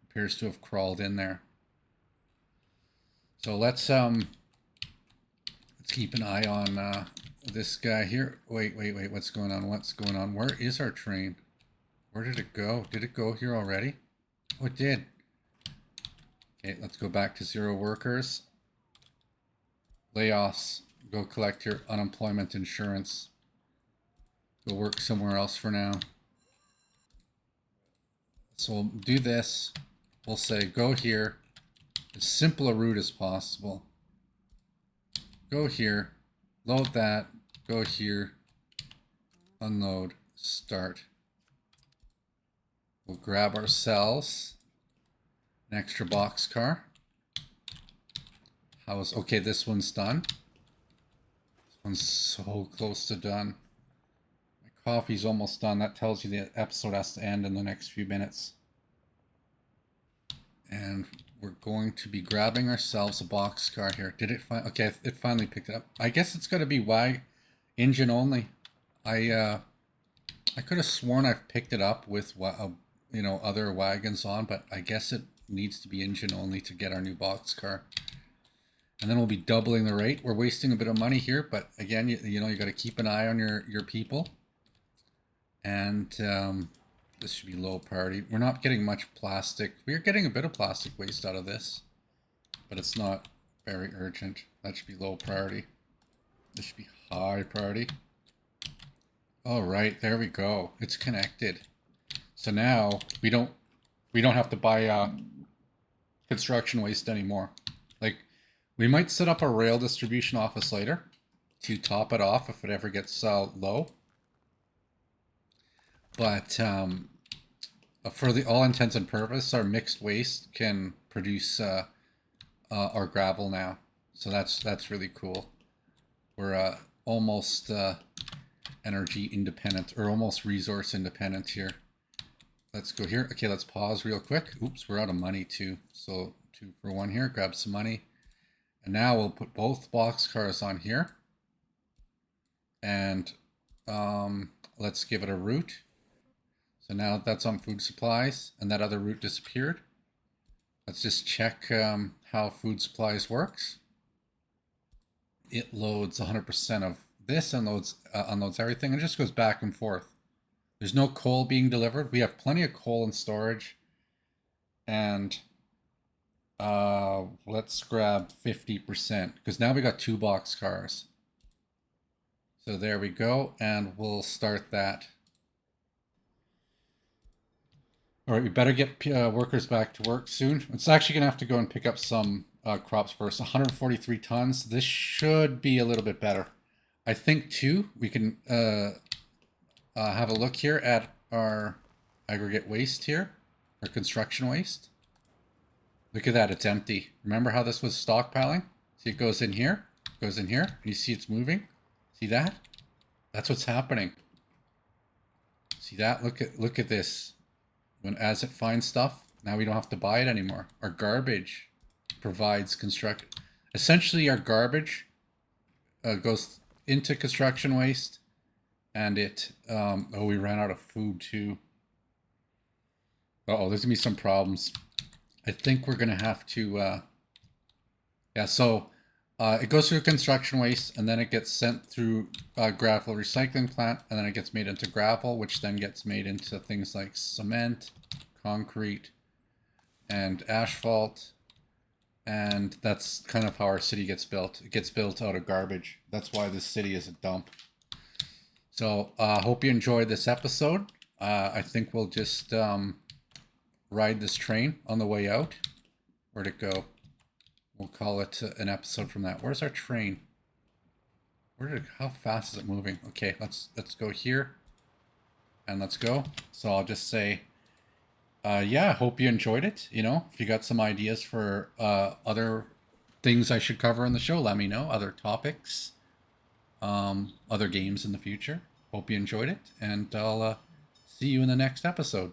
appears to have crawled in there. So let's keep an eye on this guy here. Wait, what's going on? What's going on? Where is our train? Where did it go? Did it go here already? Oh, it did. Okay, let's go back to 0 workers. Layoffs. Go collect your unemployment insurance. Go work somewhere else for now. So we'll do this. We'll say go here. As simple a route as possible. Go here. Load that. Go here. Unload. Start. We'll grab ourselves an extra box car. Okay, this one's done. This one's so close to done. My coffee's almost done. That tells you the episode has to end in the next few minutes. And we're going to be grabbing ourselves a box car here. Did it okay, it finally picked it up. I guess it's got to be engine only. I could have sworn I've picked it up with other wagons on, but I guess it needs to be engine only to get our new box car. And then we'll be doubling the rate. We're wasting a bit of money here, but again, you got to keep an eye on your people. And this should be low priority. We're not getting much plastic. We're getting a bit of plastic waste out of this, but it's not very urgent. That should be low priority. This should be high priority. All right, there we go. It's connected. So now we don't have to buy construction waste anymore. Like, we might set up a rail distribution office later to top it off if it ever gets low. But for the all intents and purposes, our mixed waste can produce our gravel now. So that's really cool. We're almost energy independent, or almost resource independent here. Let's go here. Okay, let's pause real quick. Oops, we're out of money too. So 2 for 1 here, grab some money. And now we'll put both boxcars on here. And let's give it a route. So now that's on food supplies, and that other route disappeared. Let's just check how food supplies works. It loads 100% of this and unloads everything, and just goes back and forth. There's no coal being delivered. We have plenty of coal in storage. And let's grab 50%, because now we got 2 boxcars. So there we go, and we'll start that. All right, we better get workers back to work soon. It's actually going to have to go and pick up some crops first. 143 tons. This should be a little bit better. I think, too, we can have a look here at our aggregate waste here, our construction waste. Look at that, it's empty. Remember how this was stockpiling? See, it goes in here, and you see it's moving. See that? That's what's happening. See that? Look at this. As it finds stuff, now we don't have to buy it anymore. Our garbage provides essentially our garbage goes into construction waste, and it oh, we ran out of food too. Uh-oh, there's gonna be some problems. I think we're gonna have to yeah, so it goes through construction waste, and then it gets sent through gravel recycling plant, and then it gets made into gravel, which then gets made into things like cement, concrete, and asphalt. And that's kind of how our city gets built. It gets built out of garbage. That's why this city is a dump. So I hope you enjoyed this episode. I think we'll just ride this train on the way out. Where'd it go? We'll call it an episode from that. Where's our train? How fast is it moving? Okay, let's go here. And let's go. So I'll just say, yeah, I hope you enjoyed it. You know, if you got some ideas for other things I should cover in the show, let me know. Other topics, other games in the future. Hope you enjoyed it. And I'll see you in the next episode.